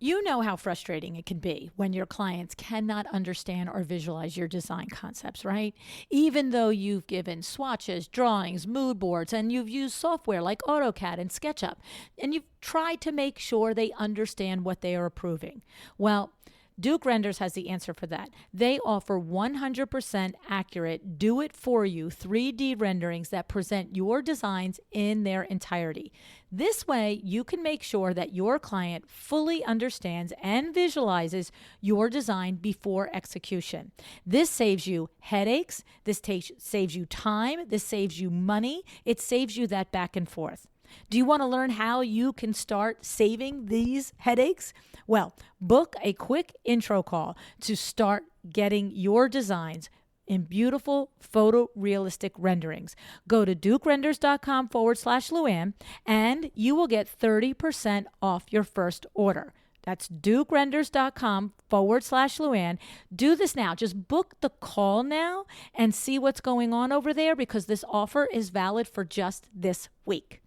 You know how frustrating it can be when your clients cannot understand or visualize your design concepts, right? Even though you've given swatches, drawings, mood boards, and you've used software like AutoCAD and SketchUp, and you've tried to make sure they understand what they are approving. Well, Duke Renders has the answer for that. They offer 100% accurate, do it for you 3D renderings that present your designs in their entirety. This way, you can make sure that your client fully understands and visualizes your design before execution. This saves you headaches, saves you time, this saves you money, it saves you that back and forth. Do you want to learn how you can start saving these headaches? Well, book a quick intro call to start getting your designs in beautiful photorealistic renderings. Go to dukerenders.com/LuAnn and you will get 30% off your first order. That's dukerenders.com/LuAnn. Do this now. Just book the call now and see what's going on over there because this offer is valid for just this week.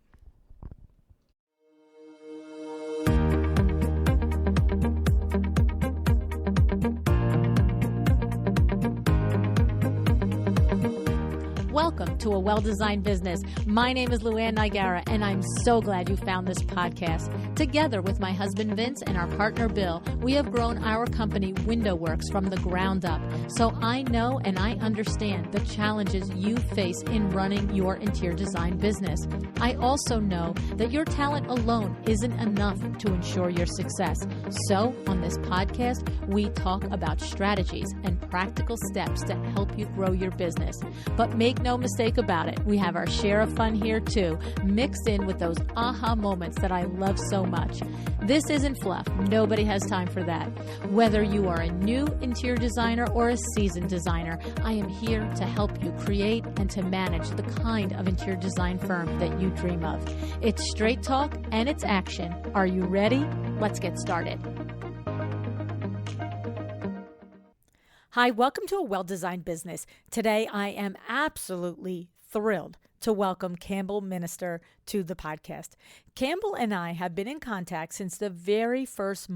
Welcome to A Well-Designed Business. My name is LuAnn Nigara, and I'm so glad you found this podcast. Together with my husband Vince and our partner Bill, we have grown our company WindowWorks from the ground up. So I know and I understand the challenges you face in running your interior design business. I also know that your talent alone isn't enough to ensure your success. So on this podcast, we talk about strategies and practical steps to help you grow your business. But make no mistake about it, we have our share of fun here too, mixed in with those aha moments that I love so much. This isn't fluff. Nobody has time for that. Whether you are a new interior designer or a seasoned designer, I am here to help you create and to manage the kind of interior design firm that you dream of. It's straight talk and it's action. Are you ready? Let's get started. Hi, welcome to A Well-Designed Business. Today, I am absolutely thrilled to welcome Campbell Minister to the podcast. Campbell and I have been in contact since the very first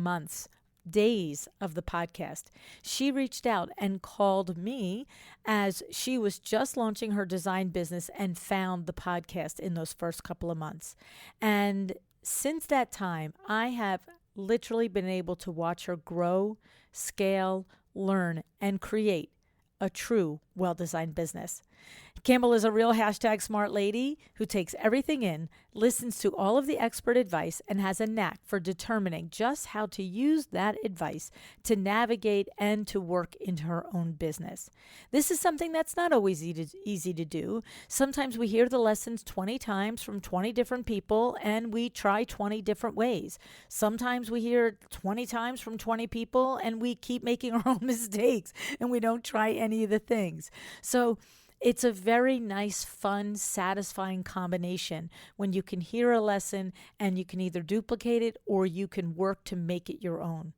days of the podcast. She reached out and called me as she was just launching her design business and found the podcast in those first couple of months. And since that time, I have literally been able to watch her grow, scale, learn, and create a true well-designed business. Campbell is a real #smart lady who takes everything in, listens to all of the expert advice, and has a knack for determining just how to use that advice to navigate and to work into her own business. This is something that's not always easy to do. Sometimes we hear the lessons 20 times from 20 different people and we try 20 different ways. Sometimes we hear 20 times from 20 people and we keep making our own mistakes and we don't try any of the things. So it's a very nice, fun, satisfying combination when you can hear a lesson and you can either duplicate it or you can work to make it your own.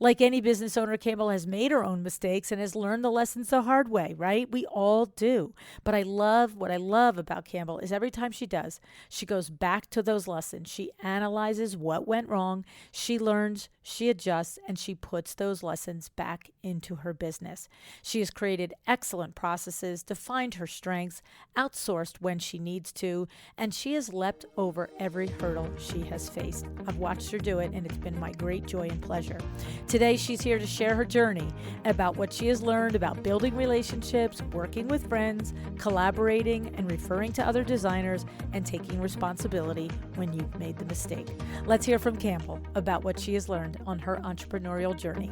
Like any business owner, Campbell has made her own mistakes and has learned the lessons the hard way, right? We all do. But what I love about Campbell is every time she does, she goes back to those lessons. She analyzes what went wrong, she learns, she adjusts, and she puts those lessons back into her business. She has created excellent processes, defined her strengths, outsourced when she needs to, and she has leapt over every hurdle she has faced. I've watched her do it, and it's been my great joy and pleasure. Today, she's here to share her journey about what she has learned about building relationships, working with friends, collaborating and referring to other designers, and taking responsibility when you've made the mistake. Let's hear from Campbell about what she has learned on her entrepreneurial journey.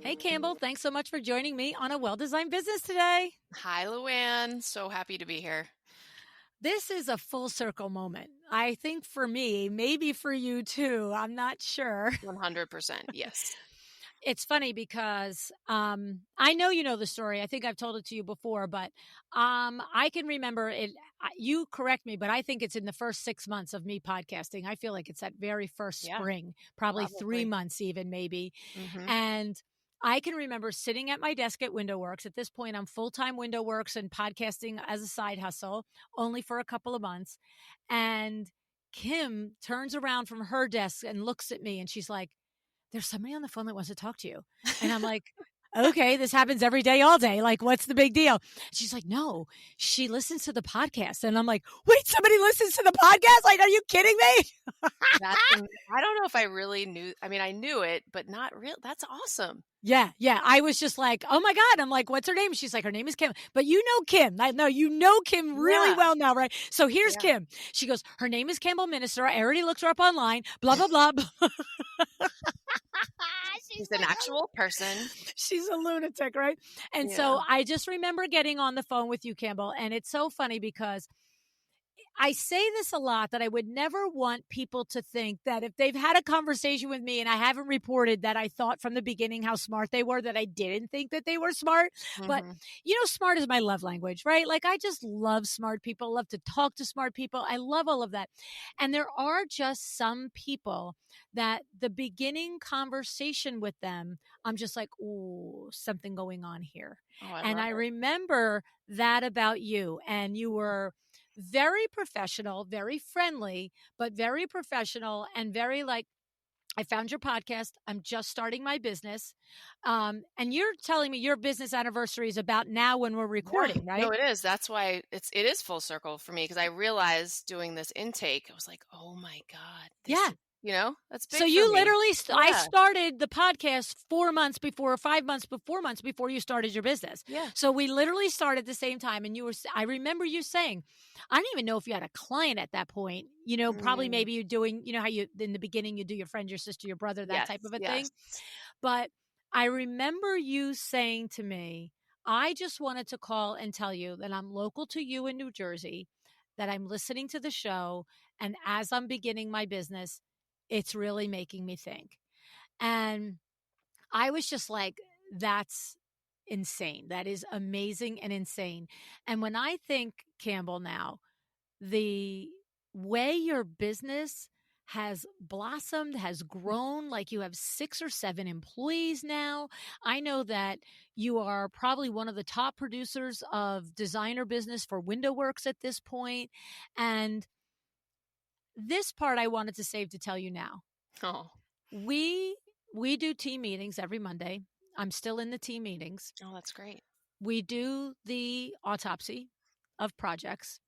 Hey, Campbell, thanks so much for joining me on A Well-Designed Business today. Hi, LuAnn. So happy to be here. This is a full circle moment. I think for me, maybe for you too. I'm not sure. 100%. Yes. It's funny because I know you know the story. I think I've told it to you before, but I can remember it. You correct me, but I think it's in the first 6 months of me podcasting. I feel like it's that very first spring, probably 3 months even maybe. Mm-hmm. And I can remember sitting at my desk at WindowWorks. At this point, I'm full-time WindowWorks and podcasting as a side hustle, only for a couple of months. And Kim turns around from her desk and looks at me and she's like, there's somebody on the phone that wants to talk to you. And I'm like, okay, this happens every day, all day. Like, what's the big deal? She's like, no, she listens to the podcast. And I'm like, wait, somebody listens to the podcast? Like, are you kidding me? I don't know if I really knew. I mean, I knew it, but not real. That's awesome. Yeah. I was just like, oh my God. I'm like, what's her name? She's like, her name is Kim. But you know Kim. I know you know Kim really well now, right? So here's Kim. She goes, her name is Campbell Minister. I already looked her up online. Blah, blah, blah. She's an actual person. She's a lunatic, right? And so I just remember getting on the phone with you, Campbell. And it's so funny because I say this a lot, that I would never want people to think that if they've had a conversation with me and I haven't reported that I thought from the beginning how smart they were, that I didn't think that they were smart. But, smart is my love language, right? Like, I just love smart people, love to talk to smart people. I love all of that. And there are just some people that the beginning conversation with them, I'm just like, ooh, something going on here. I remember that about you. And you were very professional, very friendly, but very professional and very like, I found your podcast. I'm just starting my business. And you're telling me your business anniversary is about now when we're recording, right? No, it is. That's why it is full circle for me, because I realized doing this intake, I was like, oh my God. That's big. So you literally, I started the podcast 4 months before, 5 months before, 4 months before you started your business. Yeah. So we literally started at the same time. And I remember you saying, I don't even know if you had a client at that point, probably maybe you're doing, how you, in the beginning, you do your friend, your sister, your brother, that type of a thing. But I remember you saying to me, I just wanted to call and tell you that I'm local to you in New Jersey, that I'm listening to the show. And as I'm beginning my business, it's really making me think. And I was just like, that's insane. That is amazing and insane. And when I think, Campbell, now, the way your business has blossomed, has grown, like you have 6 or 7 employees now. I know that you are probably one of the top producers of designer business for Window Works at this point. And this part I wanted to save to tell you now. Oh, we do team meetings every Monday. I'm still in the team meetings. Oh, that's great. We do the autopsy of projects.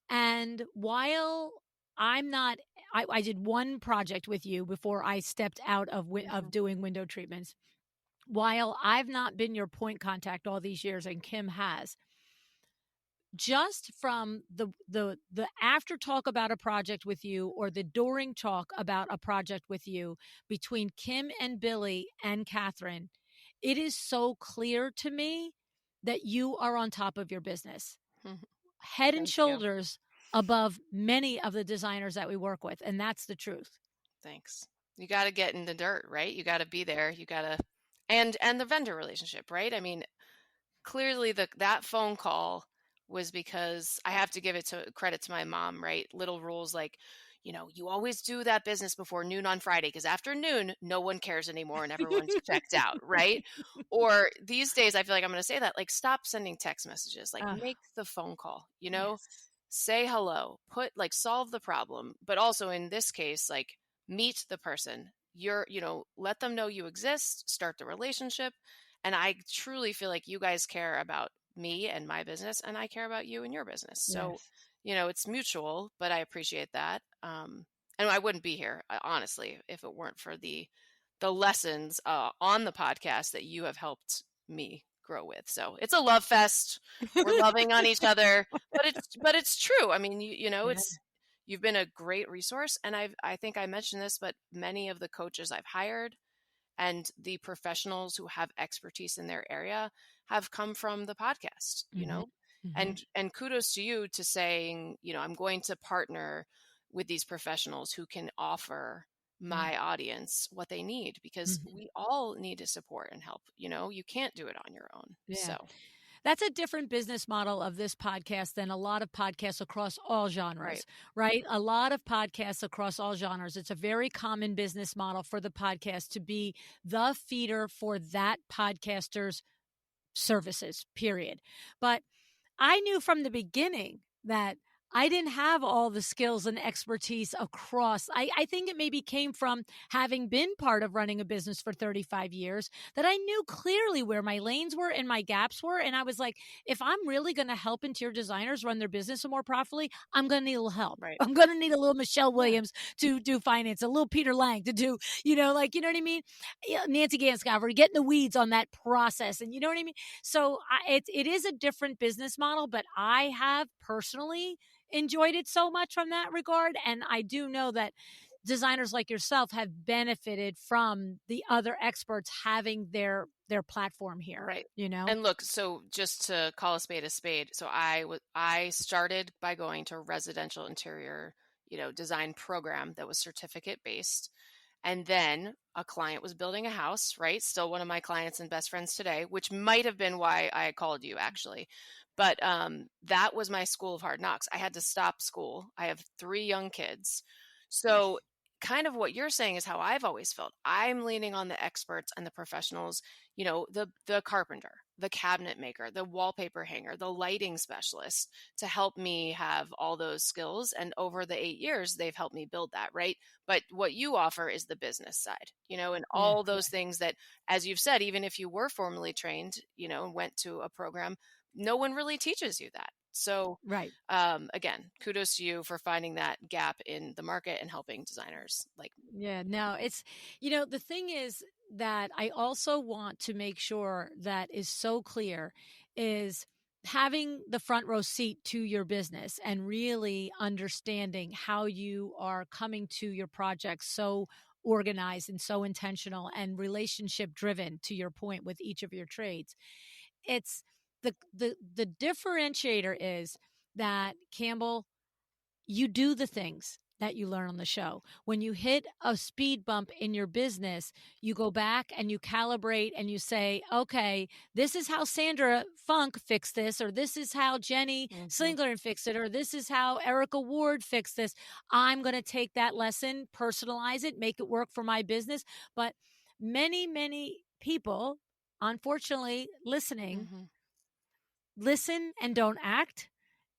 And while I'm not, I did one project with you before I stepped out of doing window treatments. While I've not been your point contact all these years, and Kim has, just from the after talk about a project with you, or the during talk about a project with you, between Kim and Billy and Catherine, it is so clear to me that you are on top of your business, head and shoulders above many of the designers that we work with. And that's the truth. Thanks. You got to get in the dirt, right? You got to be there. You got to, and the vendor relationship, right? I mean, clearly that phone call was because I have to give credit to my mom, right? Little rules like, you always do that business before noon on Friday, because after noon, no one cares anymore and everyone's checked out, right? Or these days, I feel like I'm going to say that, like, stop sending text messages, like make the phone call, say hello, solve the problem. But also in this case, like, meet the person. Let them know you exist, start the relationship. And I truly feel like you guys care about me and my business, and I care about you and your business. So, it's mutual, but I appreciate that. And I wouldn't be here, honestly, if it weren't for the lessons on the podcast that you have helped me grow with. So it's a love fest. We're loving on each other, but it's true. I mean, you've been a great resource, and I think I mentioned this, but many of the coaches I've hired and the professionals who have expertise in their area have come from the podcast, and kudos to you to saying, I'm going to partner with these professionals who can offer my audience what they need, because we all need to support and help. You can't do it on your own. Yeah. So that's a different business model of this podcast than a lot of podcasts across all genres, right? A lot of podcasts across all genres. It's a very common business model for the podcast to be the feeder for that podcaster's services, period. But I knew from the beginning that I didn't have all the skills and expertise across. I think it maybe came from having been part of running a business for 35 years, that I knew clearly where my lanes were and my gaps were. And I was like, if I'm really going to help interior designers run their business more profitably, I'm going to need a little help. Right. I'm going to need a little Michelle Yeah. Williams to do finance, a little Peter Lang to do, like, you know what I mean? Yeah, Nancy Ganscover, get in the weeds on that process. And you know what I mean? So it is a different business model, but I have personally enjoyed it so much from that regard. And I do know that designers like yourself have benefited from the other experts having their platform here. Right. You know? And look, so just to call a spade a spade, so I started by going to a residential interior, design program that was certificate based. And then a client was building a house, right? Still one of my clients and best friends today, which might have been why I called you actually. But that was my school of hard knocks. I had to stop school. I have 3 young kids. So kind of what you're saying is how I've always felt. I'm leaning on the experts and the professionals, the carpenter, the cabinet maker, the wallpaper hanger, the lighting specialist, to help me have all those skills. And over the 8 years, they've helped me build that, right? But what you offer is the business side, and all those things that, as you've said, even if you were formally trained, and went to a program, no one really teaches you that. So Right. again, kudos to you for finding that gap in the market and helping designers like me. Yeah, no, it's, the thing is that I also want to make sure that is so clear is having the front row seat to your business and really understanding how you are coming to your projects so organized and so intentional and relationship driven, to your point, with each of your trades. It's the differentiator is that, Campbell, you do the things that you learn on the show. When you hit a speed bump in your business, you go back and you calibrate and you say, okay, this is how Sandra Funk fixed this, or this is how Jenny Slingler fixed it, or this is how Erica Ward fixed this. I'm going to take that lesson, personalize it, make it work for my business. But many, many people, unfortunately, listening, listen and don't act,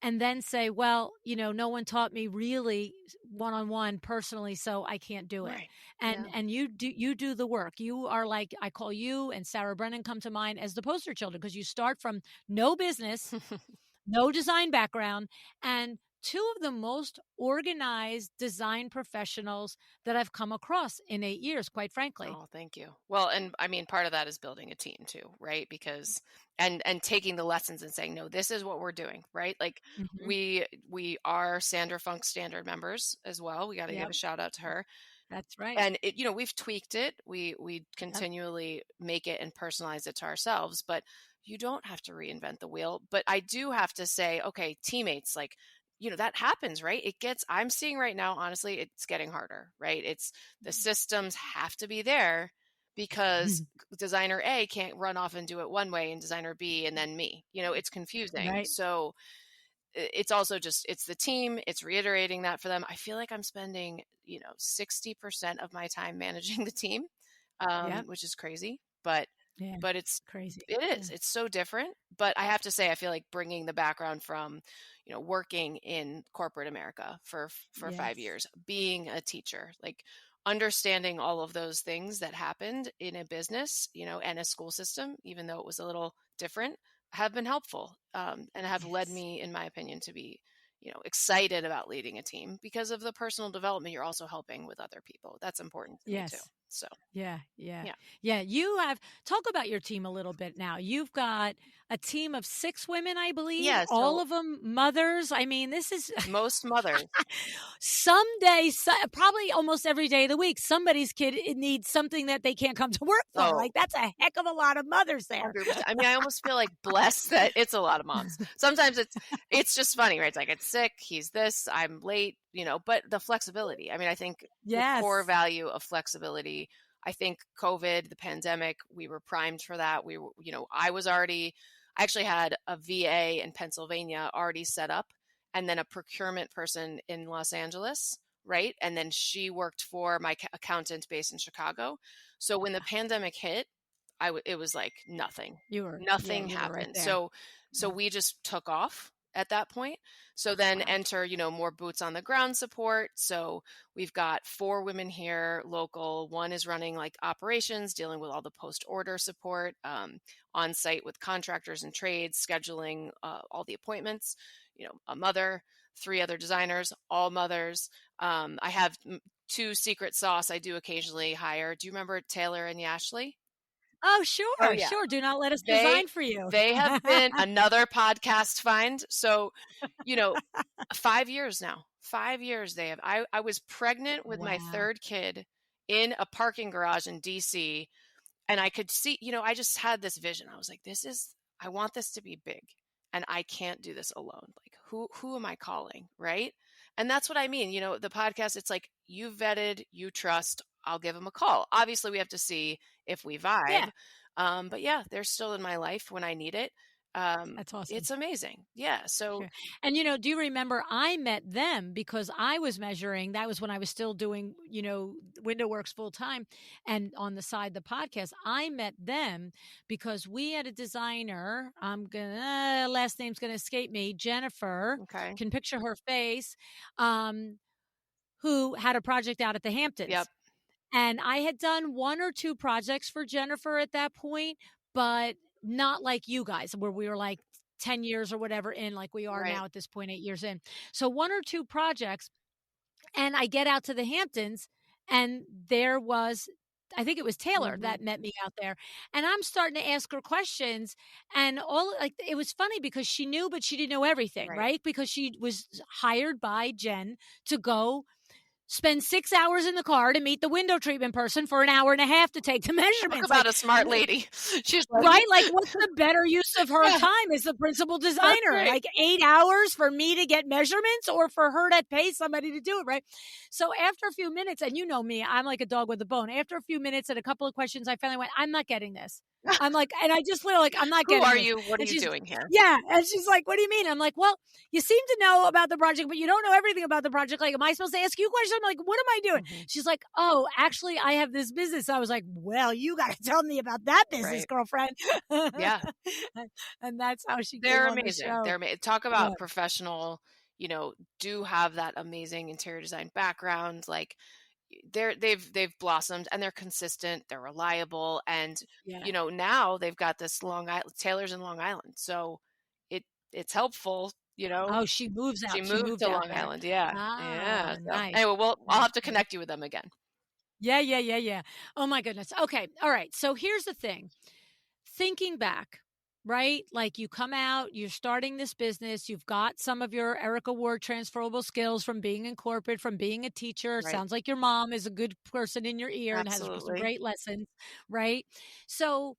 and then say, well, no one taught me really one-on-one personally, so I can't do it. Right. And you do the work. You are like, I call you and Sarah Brennan come to mind as the poster children, because you start from no business, no design background, and 2 of the most organized design professionals that I've come across in 8 years, quite frankly. Oh, thank you. Well, and I mean, part of that is building a team too, right? Because and taking the lessons and saying, no, this is what we're doing, right? Like we are Sandra Funk Standard members as well. We got to give a shout out to her. That's right. And it, we've tweaked it. We continually make it and personalize it to ourselves, but you don't have to reinvent the wheel. But I do have to say, okay, teammates, like, that happens, right? I'm seeing right now, honestly, it's getting harder, right? It's the systems have to be there because designer A can't run off and do it one way and designer B and then me, it's confusing. Right. So it's also just, it's the team, it's reiterating that for them. I feel like I'm spending, 60% of my time managing the team, which is crazy, but it's crazy. It is. It's so different. But I have to say, I feel like bringing the background from, working in corporate America for 5 years, being a teacher, like understanding all of those things that happened in a business, and a school system, even though it was a little different, have been helpful, and have led me, in my opinion, to be, excited about leading a team because of the personal development you're also helping with other people. That's important to me too. So yeah. You have, talk about your team a little bit now. You've got a team of 6 women, I believe. Yeah, all of them mothers. I mean, this is most mothers. Someday, probably almost every day of the week, somebody's kid needs something that they can't come to work for. Like, that's a heck of a lot of mothers there. 100%. I mean, I almost feel like blessed that it's a lot of moms. Sometimes it's just funny, right? It's like, it's sick, he's this, I'm late, but the flexibility. I mean, I think the core value of flexibility, I think COVID, the pandemic, we were primed for that. We were, I actually had a VA in Pennsylvania already set up, and then a procurement person in Los Angeles, right? And then she worked for my accountant based in Chicago. So when the pandemic hit, it was like nothing. Nothing happened. Right, so we just took off. at that point. So then Wow. enter, more boots on the ground support. So we've got 4 women here local. One is running like operations, dealing with all the post order support, on site with contractors and trades, scheduling all the appointments, a mother, 3 other designers, all mothers. I have 2 secret sauce I do occasionally hire. Do you remember Taylor and Yashley? Oh, Oh sure, yeah. sure. Do not let us They design for you. they have been another podcast find. So, you know, 5 years now. 5 years they have. I was pregnant with my Wow. 3rd kid in a parking garage in DC, and I could see, I just had this vision. I was like, I want this to be big, and I can't do this alone. Like, who am I calling, right? And that's what I mean. The podcast, it's like, you vetted, you trust, I'll give them a call. Obviously, we have to see if we Yeah, vibe. But yeah, they're still in my life when I need it. that's awesome. It's amazing. Yeah. So Sure. And do you remember I met them because I was measuring, that was when I was still doing, window works full time and on the side the podcast. I met them because we had a designer, last name's gonna escape me, Jennifer, okay. can picture her face, um, who had a project out at the Yep. Hamptons. And I had done 1 or 2 projects for Jennifer at that point, but not like you guys, where we were like 10 years or whatever in, like we are Right. now at this point, 8 years in. So 1 or 2 projects, and I get out to the Hamptons, and there was, I think it was Taylor Hmm. that met me out there, and I'm starting to ask her questions, and all like it was funny because she knew, but she didn't know everything, Right. right? Because she was hired by Jen to go spend 6 hours in the car to meet the window treatment person for an hour and a half to take the Talk measurements. about Like, a smart lady. She's like, right? Like, what's the better use of her yeah, time as the principal that's designer? right. Like 8 hours for me to get measurements or for her to pay somebody to do it, right? So after a few minutes, and you know me, I'm like a dog with a bone. After a few minutes and a couple of questions, I finally went, I'm not getting this. I'm like, and I just literally like, I'm not Who getting are this. you? What are And you she's, doing here? yeah. And she's like, what do you mean? I'm like, well, you seem to know about the project, but you don't know everything about the project. Like, am I supposed to ask you questions? I'm like, what am I doing? Hmm. She's like, oh, actually, I have this business. I was like, well, you got to tell me about that business, Right. girlfriend. Yeah. And that's how she came They're on the amazing. show. Talk Yeah. about professional, do have that amazing interior design background. Like, they've blossomed, and they're consistent, they're reliable, and Yeah. now they've got this Long Island, Taylor's in Long Island. So it it's helpful, Oh, she moves she out. She moved moved to out Long there. Island. Yeah. Yeah. Ah, So nice. anyway, I'll Nice. have to connect you with them again. Yeah, yeah, yeah, yeah. Oh my goodness. Okay. All right. So here's the thing. Thinking back, right? Like you come out, you're starting this business, you've got some of your Erica Ward transferable skills from being in corporate, from being a teacher. Right. Sounds like your mom is a good person in your ear and has some Absolutely. great lessons, right? So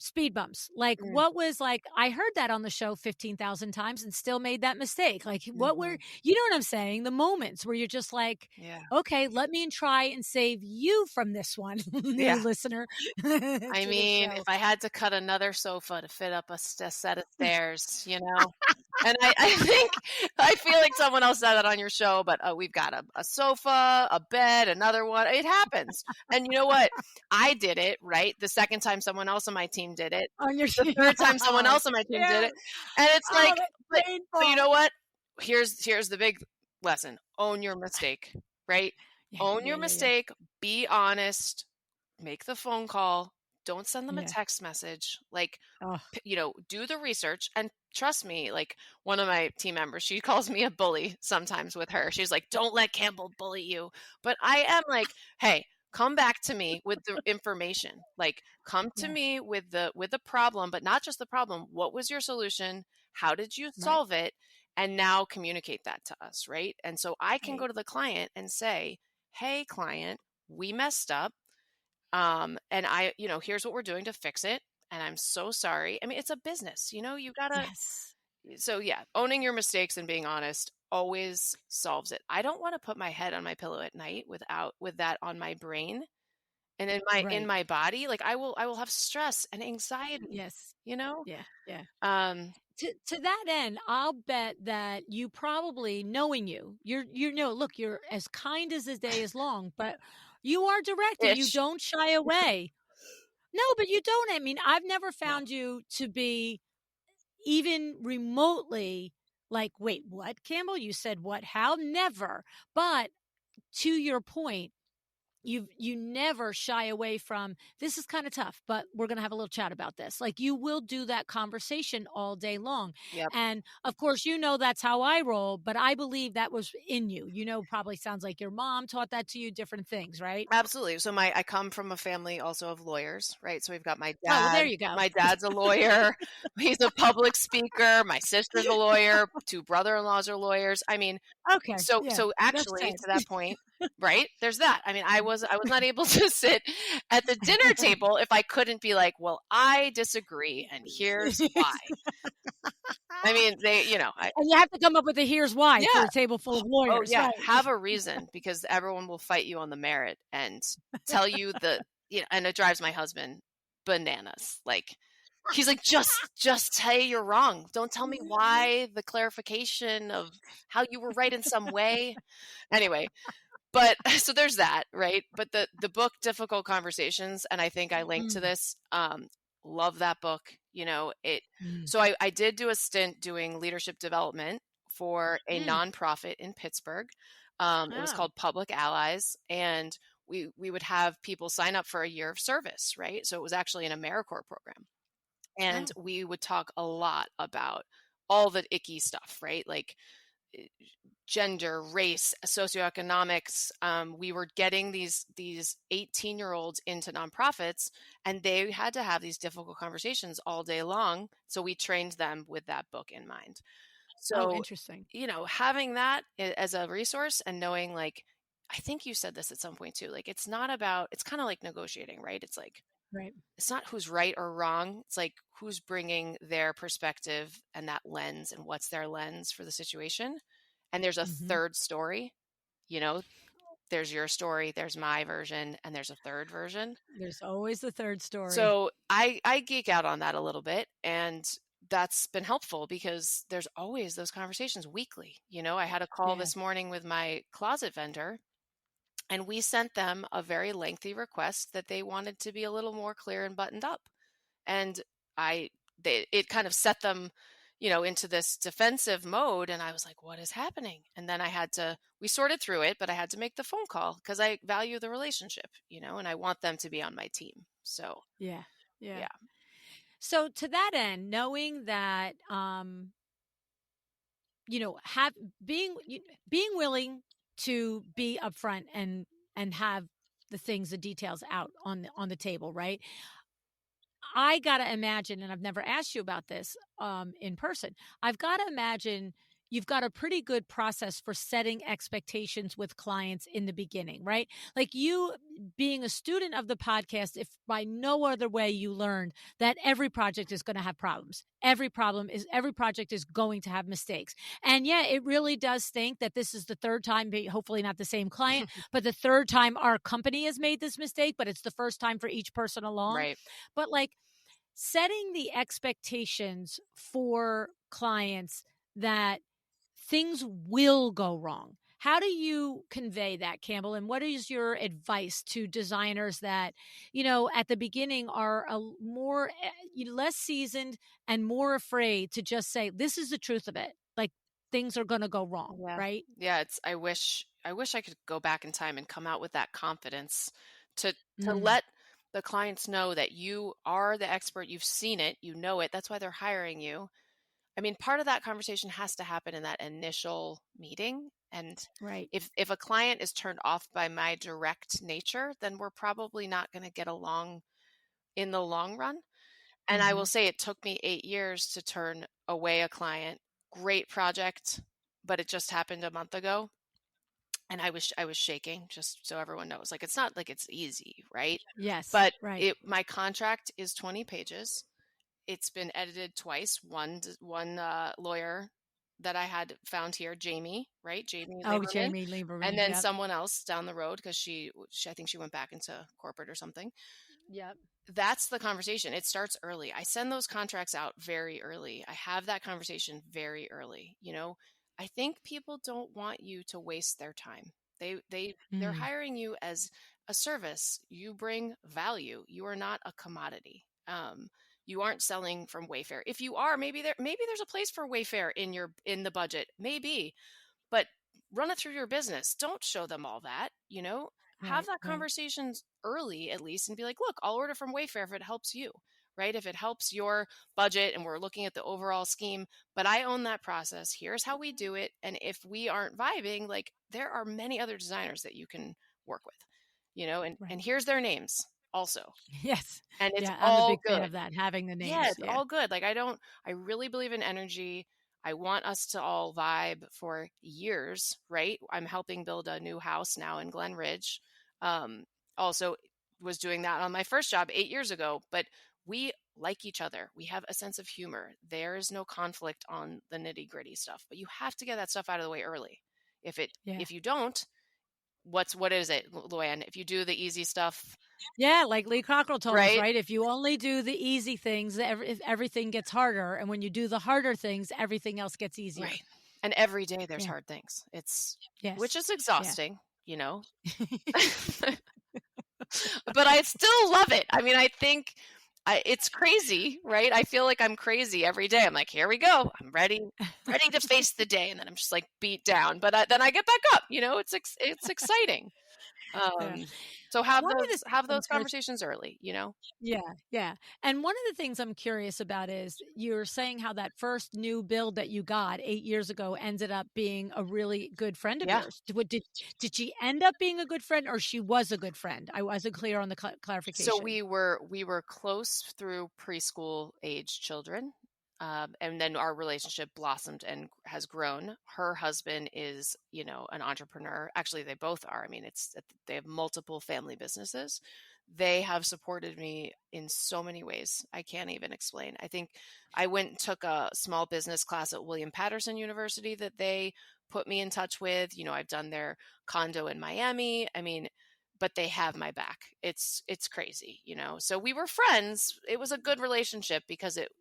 speed bumps. Like Mm. what was like I heard that on the show 15,000 times and still made that mistake. Like what were Hmm. you know what I'm saying? The moments where you're just like, Yeah. okay, let me try and save you from this one, new Yeah. listener I to the mean, if show. I had to cut another sofa to fit up a set of stairs, and I think, I feel like someone else said that on your show, but we've got a sofa, a bed, another one. It happens. And you know what? I did it, right? The second time someone else on my team did it. On your The third time someone oh, else on my team did shoot. it. And it's Oh, like, that's but you painful. know what? Here's the big lesson. Own your mistake, right? Yeah, Own yeah, your yeah, yeah. mistake, be honest, make the phone call, don't send them a Yeah. text message. Like, Oh, do the research, and trust me, like, one of my team members, she calls me a bully sometimes with her. She's like, don't let Campbell bully you. But I am like, hey, come back to me with the information. Like, come to yeah. me with the problem, but not just the problem. What was your solution? How did you Right. solve it? And now communicate that to us, right? And so I can Right. go to the client and say, hey, client, we messed up. And here's what we're doing to fix it. And I'm so sorry. I mean, it's a business, you gotta, Yes. so yeah, owning your mistakes and being honest always solves it. I don't want to put my head on my pillow at night with that on my brain and in Right. my body. Like, I will have stress and anxiety, Yes. you know? Yeah. Yeah. Um, To that end, I'll bet that you probably, knowing look, you're as kind as the day is long, but you are direct and you ish. don't shy away. No, but you don't. I mean, I've never No. found you to be even remotely like, wait, what, Campbell? You said what? How? Never. But to your point, you never shy away from, this is kind of tough, but we're going to have a little chat about this. Like, you will do that conversation all day long. Yep. And of course, that's how I roll, but I believe that was in you. Probably sounds like your mom taught that to you, different things, right? Absolutely. So I come from a family also of lawyers, right? So we've got my Oh, well, there dad. you go. My dad's a lawyer. He's a public speaker. My sister's a lawyer. Two brother-in-laws are lawyers. I mean, Okay. Yeah. so That's actually said. to that point, right? There's that. I mean, I was not able to sit at the dinner table if I couldn't be like, well, I disagree, and here's why. I mean, And you have to come up with a here's why for yeah. a table full of Oh lawyers, yeah, right? have a reason, because everyone will fight you on the merit and tell you and it drives my husband bananas. Like, he's like, just say you're wrong. Don't tell me why, the clarification of how you were right in some way. Anyway, but so there's that, right? But the book Difficult Conversations, and I think I linked to Mm, this, love that book. It mm, so I did do a stint doing leadership development for a mm. nonprofit in Pittsburgh. It was Oh, called Public Allies, and we would have people sign up for a year of service, right? So it was actually an AmeriCorps program, and oh, we would talk a lot about all the icky stuff, right? Like, eh, gender, race, socioeconomics. We were getting these 18-year-olds into nonprofits, and they had to have these difficult conversations all day long. So we trained them with that book in mind. oh, So, interesting. having that as a resource, and knowing, like, I think you said this at some point too, like, it's not about, it's kind of like negotiating, right? It's like, Right. it's not who's right or wrong. It's like, who's bringing their perspective and that lens, and what's their lens for the situation. And there's a Hmm. third story, you know, there's your story, there's my version, and there's a third version. There's always the third story. So I geek out on that a little bit, and that's been helpful because there's always those conversations weekly. I had a call Yeah. this morning with my closet vendor, and we sent them a very lengthy request that they wanted to be a little more clear and buttoned up. And it kind of set them, into this defensive mode. And I was like, what is happening? And then we sorted through it, but I had to make the phone call because I value the relationship, and I want them to be on my team. So, Yeah. Yeah. yeah. So to that end, knowing that, have being willing to be upfront and have the details out on the table, right? I gotta imagine, and I've never asked you about this in person. I've got to imagine you've got a pretty good process for setting expectations with clients in the beginning, right? Like, you being a student of the podcast, if by no other way you learned that every project is going to have problems. Every project is going to have mistakes. And yeah, it really does stink that this is the third time, hopefully not the same client, but the third time our company has made this mistake, but it's the first time for each person along. Right. But like, setting the expectations for clients that things will go wrong. How do you convey that, Campbell? And what is your advice to designers that, at the beginning are less seasoned and more afraid to just say, this is the truth of it. Like, things are going to go wrong, Yeah. right? Yeah. I wish I could go back in time and come out with that confidence to Mm, let the clients know that you are the expert. You've seen it, you know it. That's why they're hiring you. I mean, part of that conversation has to happen in that initial meeting. And right. if a client is turned off by my direct nature, then we're probably not going to get along in the long run. And I will Hmm. say, it took me 8 years to turn away a client. Great project, but it just happened a month ago. And I was shaking, just so everyone knows. Like, it's not like it's easy, right? Yes. But Right. my contract is 20 pages. It's been edited twice. One lawyer that I had found here, Jamie, right? Jamie Oh, Lieberman. Jamie And Lieberman. then Yep. someone else down the road, because I think she went back into corporate or something. Yep. That's the conversation. It starts early. I send those contracts out very early. I have that conversation very early. I think people don't want you to waste their time. They're Mm, hiring you as a service. You bring value. You are not a commodity. You aren't selling from Wayfair. If you are, maybe there's a place for Wayfair in the budget, maybe, but run it through your business. Don't show them all that, have Right, that right, conversation early at least and be like, look, I'll order from Wayfair if it helps you, right? If it helps your budget and we're looking at the overall scheme, but I own that process. Here's how we do it. And if we aren't vibing, like there are many other designers that you can work with, and right. here's their names also. Yes. And it's Yeah, I'm a all big fan good. of that, having the Yeah, names. it's Yeah. all good. Like I really believe in energy. I want us to all vibe for years, right? I'm helping build a new house now in Glen Ridge. Also was doing that on my first job 8 years ago, but we like each other. We have a sense of humor. There is no conflict on the nitty-gritty stuff, but you have to get that stuff out of the way early. Yeah. If you don't, what is it, LuAnn? If you do the easy stuff, Yeah, like Lee Cockrell told us, right? right? If you only do the easy things, everything gets harder, and when you do the harder things, everything else gets easier. Right. And every day there's Yeah. hard things. Which Yes. is Yeah. exhausting, but I still love it. I mean, I think it's crazy, right? I feel like I'm crazy every day. I'm like, here we go. I'm ready to face the day. And then I'm just like beat down, but then I get back up, it's exciting. Yeah. So have One of the those things I'm curious. conversations early. Yeah, yeah. And one of the things I'm curious about is you're saying how that first new build that you got 8 years ago ended up being a really good friend of Yeah. yours. Did she end up being a good friend, or she was a good friend? I wasn't clear on the So clarification. we were close through preschool age children, and then our relationship blossomed and has grown. Her husband is, an entrepreneur. Actually, they both are. I mean, they have multiple family businesses. They have supported me in so many ways I can't even explain. I think I went and took a small business class at William Patterson University that they put me in touch with. I've done their condo in Miami. I mean, but they have my back. It's crazy. So we were friends. It was a good relationship because it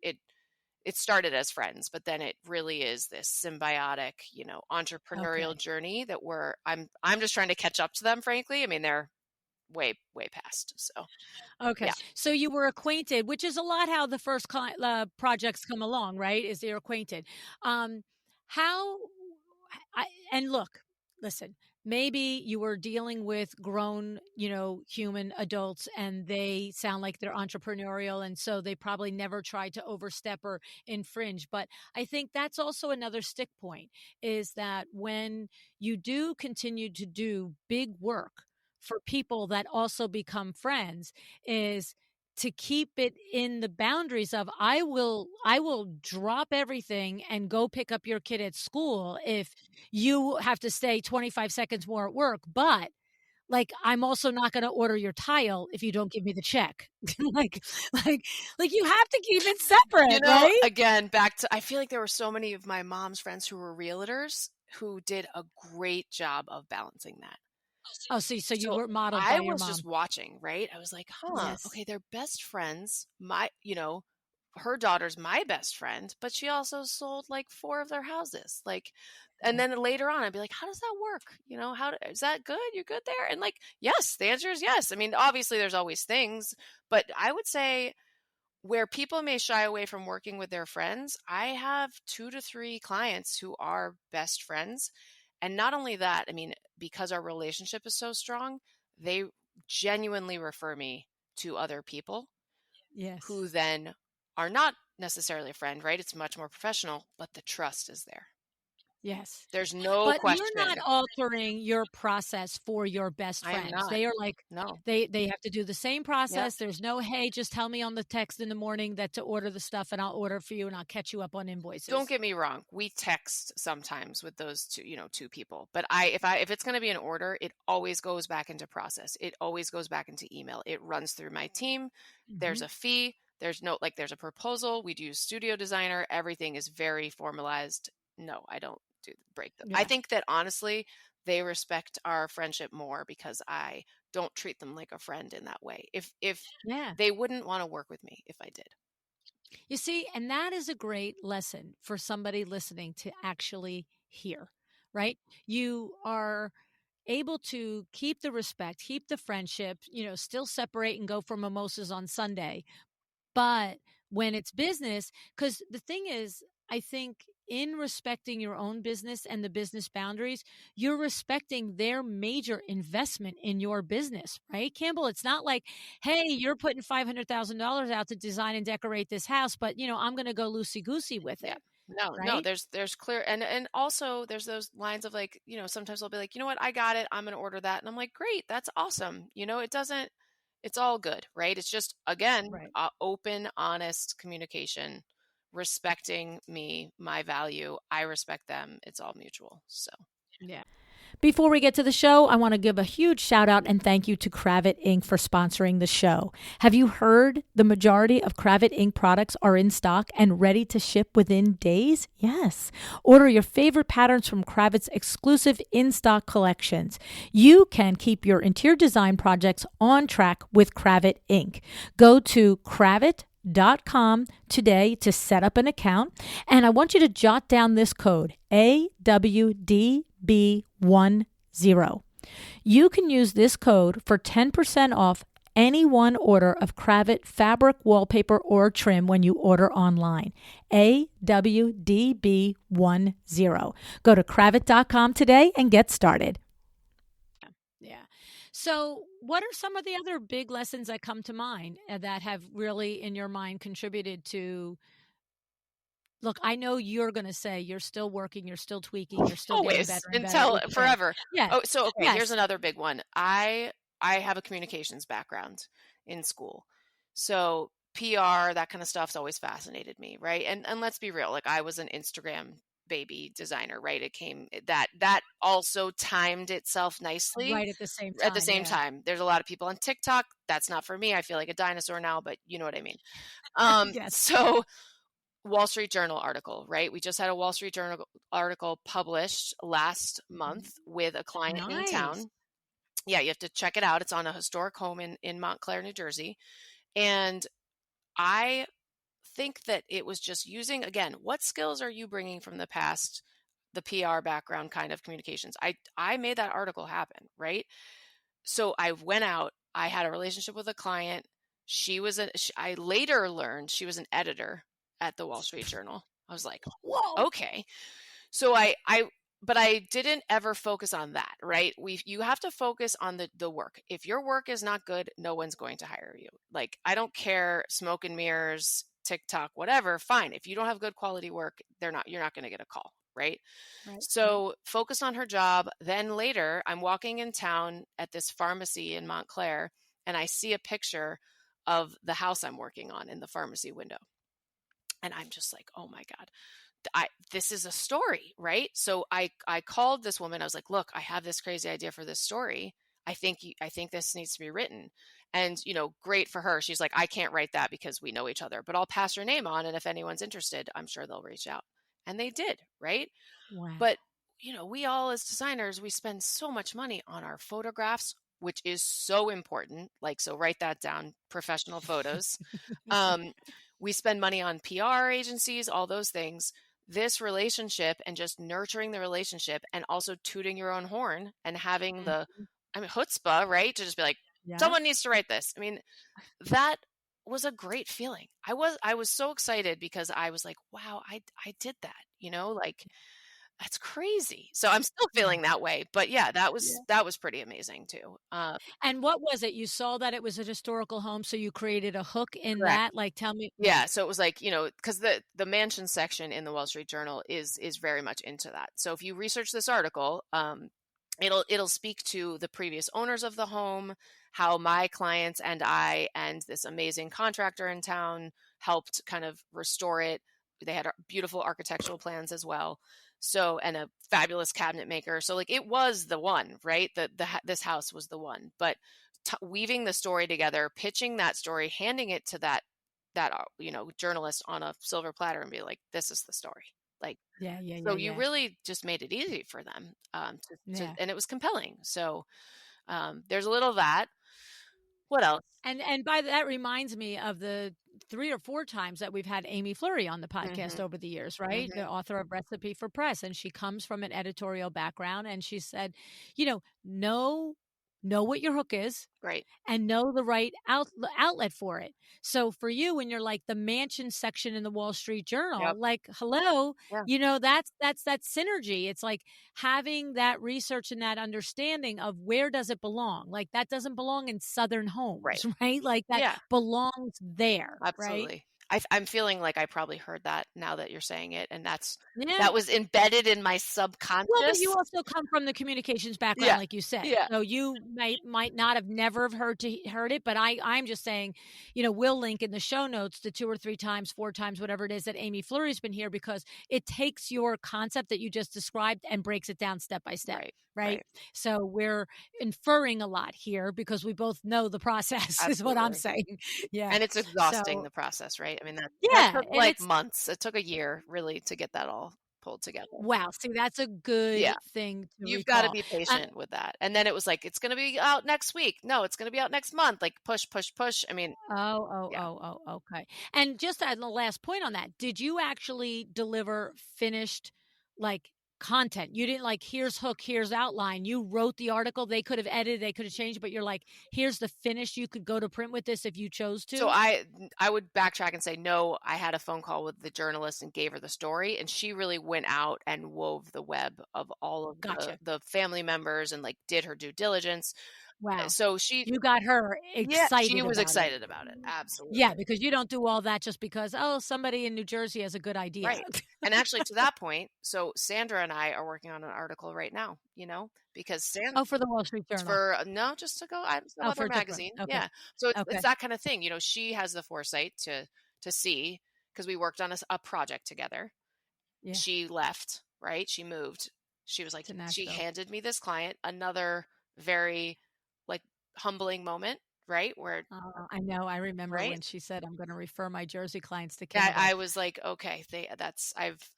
started as friends, but then it really is this symbiotic, entrepreneurial Okay. journey that I'm just trying to catch up to them, frankly. I mean, they're way past. So Okay. yeah. So you were acquainted, which is a lot how the first projects come along, right? Is they're acquainted. Um, how, and look, listen, maybe you were dealing with grown, human adults, and they sound like they're entrepreneurial. And so they probably never tried to overstep or infringe. But I think that's also another stick point, is that when you do continue to do big work for people that also become friends, is to keep it in the boundaries of I will drop everything and go pick up your kid at school if you have to stay 25 seconds more at work, but like I'm also not going to order your tile if you don't give me the check. like like like you have to keep it separate, right? Again, back to, I feel like there were so many of my mom's friends who were realtors who did a great job of balancing that. Oh, so you So were modeled I by your was just mom. watching, right? I was like, huh, Yes. okay, they're best friends. Her daughter's my best friend, but she also sold like 4 of their houses. Like, and Yeah. then later on, I'd be like, how does that work? Is that good? You good there? And like, yes, the answer is yes. I mean, obviously there's always things, but I would say where people may shy away from working with their friends, I have 2 to 3 clients who are best friends. And not only that, I mean, because our relationship is so strong, they genuinely refer me to other people who Yes. then are not necessarily a friend, right? It's much more professional, but the trust is there. Yes. There's no But you're not question. altering your process for your best I am friends. not. They are like No. they have to do the same Yep. process. There's no, "Hey, just tell me on the text in the morning that to order the stuff and I'll order for you and I'll catch you up on Don't invoices." get me wrong. We text sometimes with those two people. But if it's going to be an order, it always goes back into process. It always goes back into email. It runs through my team. There's Mhm. a fee. There's a proposal. We do studio designer. Everything is very formalized. No, I don't break them. I Yeah. think that honestly, they respect our friendship more because I don't treat them like a friend in that way. If Yeah. they wouldn't want to work with me if I did. You see, and that is a great lesson for somebody listening to actually hear, right? You are able to keep the respect, keep the friendship, still separate and go for mimosas on Sunday. But when it's business. Because the thing is, I think in respecting your own business and the business boundaries, you're respecting their major investment in your business, right, Campbell? It's not like, hey, you're putting $500,000 out to design and decorate this house, but I'm going to go loosey goosey with Yeah. it, No, right? there's clear, and also there's those lines of like, sometimes I'll be like, you know what, I got it. I'm going to order that. And I'm like, great, that's awesome. It doesn't, it's all good, right? It's just, again, Right. open, honest communication, respecting me, my value. I respect them. It's all mutual. So, Yeah. Before we get to the show, I want to give a huge shout out and thank you to Cravat Inc. for sponsoring the show. Have you heard the majority of Cravat Inc. products are in stock and ready to ship within days? Yes. Order your favorite patterns from Cravat's exclusive in-stock collections. You can keep your interior design projects on track with Cravat Inc. Go to Cravat.com today to set up an account. And I want you to jot down this code, AWDB10. You can use this code for 10% off any one order of Cravat fabric, wallpaper, or trim when you order online. AWDB10. Go to Cravat.com today and get started. Yeah. So, what are some of the other big lessons that come to mind that have really, in your mind, contributed to? Look, I know you're going to say you're still working, you're still tweaking, you're still getting always, better and better until each day. forever. Yes. Oh, so okay, here's Yes. another big one. I have a communications background in school. So PR, that kind of stuff's always fascinated me, right? And let's be real, like I was an Instagram baby designer, right? It came that also timed itself nicely Right at the same at the time. same Yeah. time. There's a lot of people on TikTok. That's not for me. I feel like a dinosaur now, but you know what I mean. Yes. So Wall Street Journal article, right? We just had a Wall Street Journal article published last month with a client in Nice. town. Yeah, you have to check it out. It's on a historic home in Montclair, New Jersey. And I think that it was just using, again, what skills are you bringing from the past, the PR background kind of communications? I made that article happen, right? So I went out, I had a relationship with a client. I later learned she was an editor at the Wall Street Journal. I was like, Whoa. okay. So but I didn't ever focus on that, right? You have to focus on the work. If your work is not good, no one's going to hire you. Like, I don't care, smoke and mirrors, TikTok, whatever, fine. If you don't have good quality work, you're not going to get a call, right? Right. So focused on her job. Then later, I'm walking in town at this pharmacy in Montclair, and I see a picture of the house I'm working on in the pharmacy window. And I'm just like, oh my God, this is a story, right? So I called this woman. I was like, look, I have this crazy idea for this story. I think this needs to be written. And, great for her. She's like, I can't write that because we know each other, but I'll pass your name on. And if anyone's interested, I'm sure they'll reach out. And they did, right? Wow. But, we all as designers, we spend so much money on our photographs, which is so important. Like, so write that down, professional photos. We spend money on PR agencies, all those things. This relationship and just nurturing the relationship and also tooting your own horn and having chutzpah, right? To just be like, Yeah. someone needs to write this. I mean, that was a great feeling. I was so excited because I was like, wow, I did that, like that's crazy. So I'm still feeling that way, but yeah, that was pretty amazing too. And what was it? You saw that it was a historical home, so you created a hook in Correct. that? Like, tell me. Yeah, so it was like, because the mansion section in the Wall Street Journal is very much into that. So if you research this article, it'll speak to the previous owners of the home, how my clients and I and this amazing contractor in town helped kind of restore it. They had beautiful architectural plans as well. So, and a fabulous cabinet maker. So like it was the one, right? This house was the one. But weaving the story together, pitching that story, handing it to that journalist on a silver platter and be like, this is the story. Like, so you really just made it easy for them, and it was compelling. So there's a little of that. What else? And by that reminds me of the 3 or 4 times that we've had Amy Fleury on the podcast over the years, right? The author of Recipe for Press. And she comes from an editorial background. And she said, know know what your hook is, Right. and know the right outlet for it. So for you, when you're like the mansion section in the Wall Street Journal, Yep. like, hello, Yeah. that's that synergy. It's like having that research and that understanding of where does it belong? Like that doesn't belong in Southern Right. homes, right? Like that Yeah. belongs there, right? Absolutely. I'm feeling like I probably heard that now that you're saying it, and Yeah. that was embedded in my Well, but you subconscious. also come from the communications background, Yeah. like you said. Yeah. So you might not have never have heard it, but I'm just saying, we'll link in the show notes the 2 or 3 times, 4 times, whatever it is that Amy Fleury's been here because it takes your concept that you just described and breaks it down step by step, Right. right? Right. So we're inferring a lot here because we both know the process is what I'm Absolutely. saying. Yeah. And it's exhausting, So the process, right? I mean, that yeah, took, and like, it's months. It took a year really to get that all pulled together. wow, see, that's a Yeah. good thing to You've gotta recall. be Uh, patient with that. And then it was like, "It's gonna be out next week. No, it's gonna be out next month." Like, push, push, push. I mean, yeah. Okay. And just as the last point on that, did you actually deliver finished like content? You didn't like, here's hook, here's outline. You wrote the article. They could have edited, they could have changed, but you're like, here's the finish. You could go to print with this if you chose So to. I would backtrack and say, "No, I had a phone call with the journalist and gave her the story, and she really went out and wove the web of all of Gotcha. the family members and, like, did her due diligence." Wow. So she You got her Yeah, she excited was about it. excited about it. Yeah, Absolutely. because you don't do all that just because, oh, somebody in New Jersey has a good idea. Right. And actually, to that point, so Sandra and I are working on an article right now, because Oh, for the Wall Street Journal. for no, just to go some Oh, other for a different. magazine. Okay. Yeah. So it's Okay. that kind of thing. She has the foresight to see, because we worked on a project together. Yeah. She left, right? She moved. She was like, To she Nashville. handed me this client, another very, like, humbling moment, right? Where I know. I remember right? when she said, "I'm gonna refer my Jersey clients to I Campbell." was like, okay,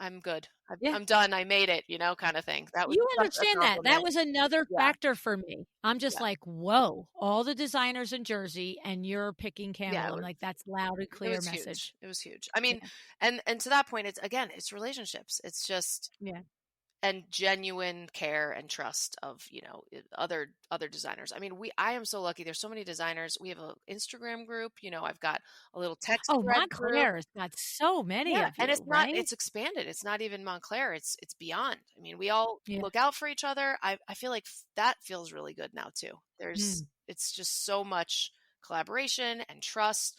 I'm good. Yeah. I'm done. I made it, kind of thing. That was You such a understand that. That compliment. was another Yeah. factor for me. I'm just Yeah. like, "Whoa, all the designers in Jersey and you're picking Yeah. Campbell." I'm like, "That's loud and It clear was message." huge. It was huge. I mean, Yeah. and to that point, it's relationships. It's just, Yeah. and genuine care and trust of, other designers. I mean, I am so lucky. There's so many designers. We have an Instagram group. I've got a little text Oh, thread group. Montclair's got so many Yeah, of and you, right? it's expanded. It's not even Montclair. It's beyond. I mean, we all Yeah. look out for each other. I feel like that feels really good now too. Mm. It's just so much collaboration and trust,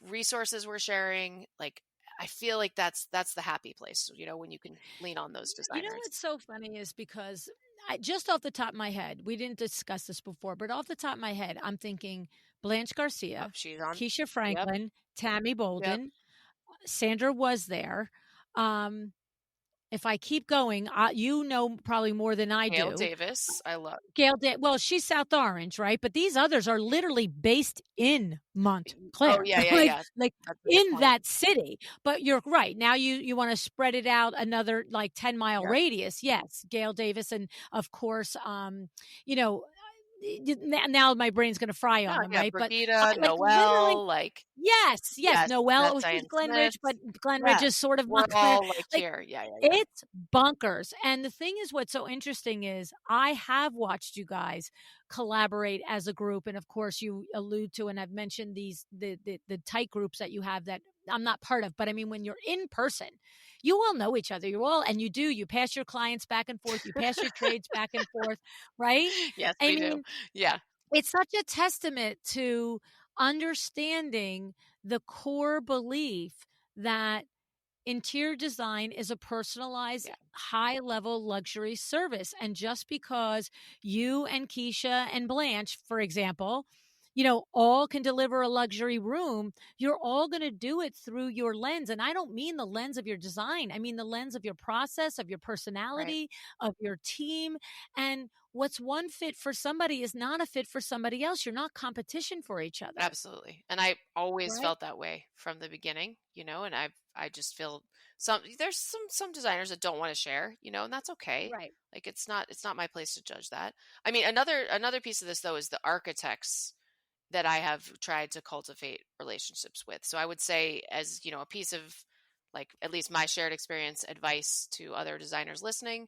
resources we're sharing. Like, I feel like that's the happy place, when you can lean on those You know designers. what's so funny is because just off the top of my head, we didn't discuss this before, but off the top of my head, I'm thinking Blanche Oh, Garcia, she's on. Keisha Yep. Franklin, Tammy Yep. Bolden, Sandra was there. Um, if I keep going, probably more than I Gail do. Davis, I love. Well, she's South Orange, right? But these others are literally based in Oh, Montclair, yeah, yeah, like yeah. like That's a good in point. that city. But you're right. Now you want to spread it out another like 10-mile Yep. radius. Yes, Gail Davis, and of course, you know, now my brain's going to fry No, on them, yeah, right? But Brigida, like literally, Noelle, like, yes. yes, Noelle, that's oh, she's Diane Smith. Glenridge, but Glenridge Yeah, is sort of we're Montclair. all, like, Like here. Yeah, yeah, yeah. it's bonkers. And the thing is, what's so interesting is I have watched you guys collaborate as a group. And of course, you allude to, and I've mentioned the tight groups that you have that I'm not part of. But I mean, when you're in person, you all know each other. You pass your clients back and forth, you pass your trades back and forth, right? Yes, I we do. mean, Yeah, it's such a testament to understanding the core belief that interior design is a personalized, yeah, high level luxury service. And just because you and Keisha and Blanche, for example, all can deliver a luxury room, you're all going to do it through your lens. And I don't mean the lens of your design, I mean the lens of your process, of your right. personality, of your team. And what's one fit for somebody is not a fit for somebody else. You're not competition for each other, Absolutely. And I always right? felt that way from the beginning, and I just feel there's some designers that don't want to share, and that's okay. Right. Like, it's not my place to judge that. I mean, another piece of this though is the architects that I have tried to cultivate relationships with. So I would say, as, a piece of, like, at least my shared experience advice to other designers listening,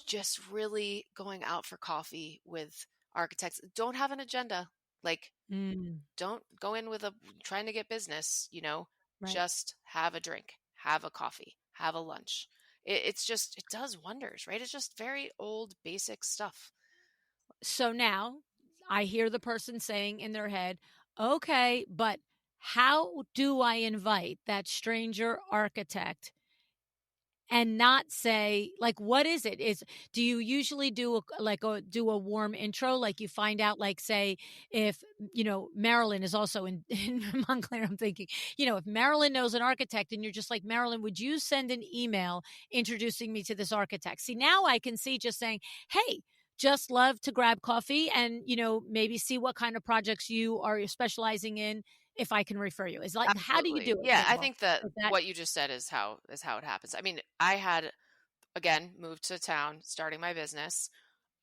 just really going out for coffee with architects. Don't have an agenda. Like, Mm, don't go in with a trying to get business, right. just have a drink, have a coffee, have a lunch. It's just, it does wonders, right? It's just very old, basic stuff. So now I hear the person saying in their head, okay, but how do I invite that stranger architect and not say like what is it is do you usually do do a warm intro, like you find out, like say if Marilyn is also in Montclair, I'm thinking, if Marilyn knows an architect and you're just like, Marilyn, would you send an email introducing me to this architect? See, now I can see just saying, hey, just love to grab coffee and maybe see what kind of projects you are specializing in, if I can refer you. Is like, how do you do Absolutely. it, Yeah, I Campbell? think that Is that what you just said is how it happens. I mean, I had, again, moved to town, starting my business.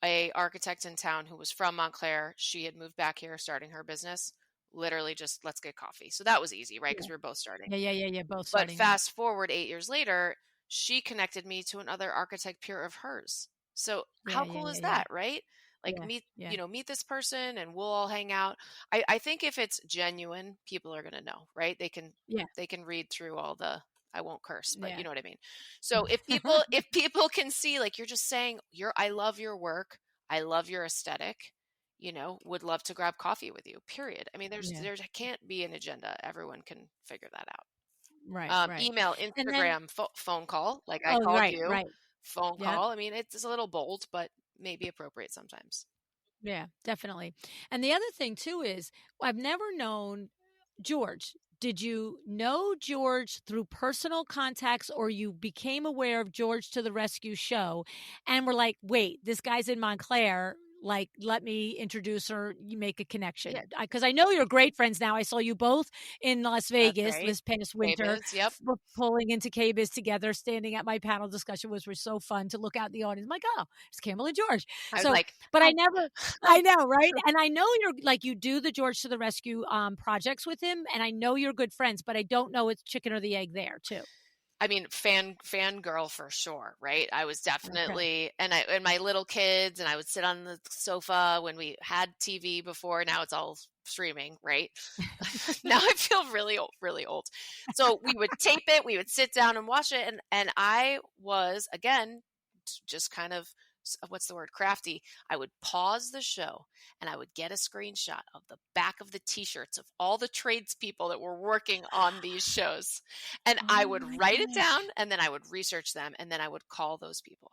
A architect in town who was from Montclair, she had moved back here, starting her business. Literally just, let's get coffee. So that was easy, right? Because yeah. we were both starting. Yeah, both But starting out. fast forward 8 years later, she connected me to another architect peer of hers. So Yeah, how yeah, cool yeah, is yeah, that, right? Like, yeah, yeah, meet this person and we'll all hang out. I think if it's genuine, people are gonna know, right? yeah, they can read through all the, I won't curse, but yeah. you know what I mean. So if people can see, like, you're just saying, I love your work, I love your aesthetic, would love to grab coffee with you. Period. I mean, Yeah, there can't be an agenda. Everyone can figure that out. right, right. Email, And then Instagram, phone call, like I oh, called right, you, right. phone Yep. call. I mean, it's a little bold, but maybe appropriate sometimes. Yeah, definitely. And the other thing too is I've never known George. Did you know George through personal contacts, or you became aware of George to the Rescue show and were like, wait, this guy's in Montclair. Like, let me introduce her. You make a Yeah, connection. Because I know you're great friends now. I saw you both in Las that's Vegas right. this past Hey, winter, Biz. Yep. pulling into KBIS together, standing at my panel discussion, which was so fun to look out the audience. I'm like, oh, it's Campbell and George. I was So, like, but I hi. never, I know, right? And I know you're like, you do the George to the Rescue projects with him, and I know you're good friends, but I don't know it's chicken or the egg there too. I mean, fangirl for sure, right? I was Okay. definitely, and my little kids, and I would sit on the sofa when we had TV before. Now it's all streaming, right? Now I feel really old, really old. So we would tape it, we would sit down and watch it, and I was, again, just kind of, what's the word, crafty. I would pause the show and I would get a screenshot of the back of the t-shirts of all the tradespeople that were working on these shows, and I Oh would my write it down, gosh. and then I would research them, and then I would call those people.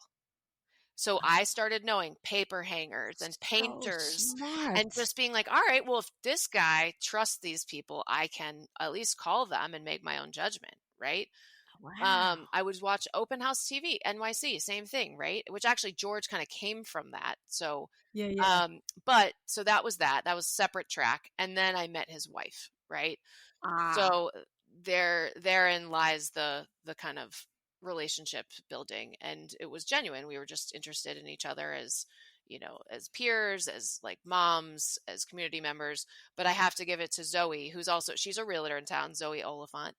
So I Oh, started knowing paper hangers and so painters, and smart. just being like, all right, well, if this guy trusts these people, I can at least call them and make my own judgment, right? Wow. I would watch Open House TV, NYC, same thing, right? Which actually George kind of came from that. So, Yeah, yeah. but so that was that. That was separate track, and then I met his wife, right? Ah, So therein lies the kind of relationship building, and it was genuine. We were just interested in each other as, as peers, as like moms, as community members. But I have to give it to Zoe, who's also, she's a realtor in town, Zoe Oliphant.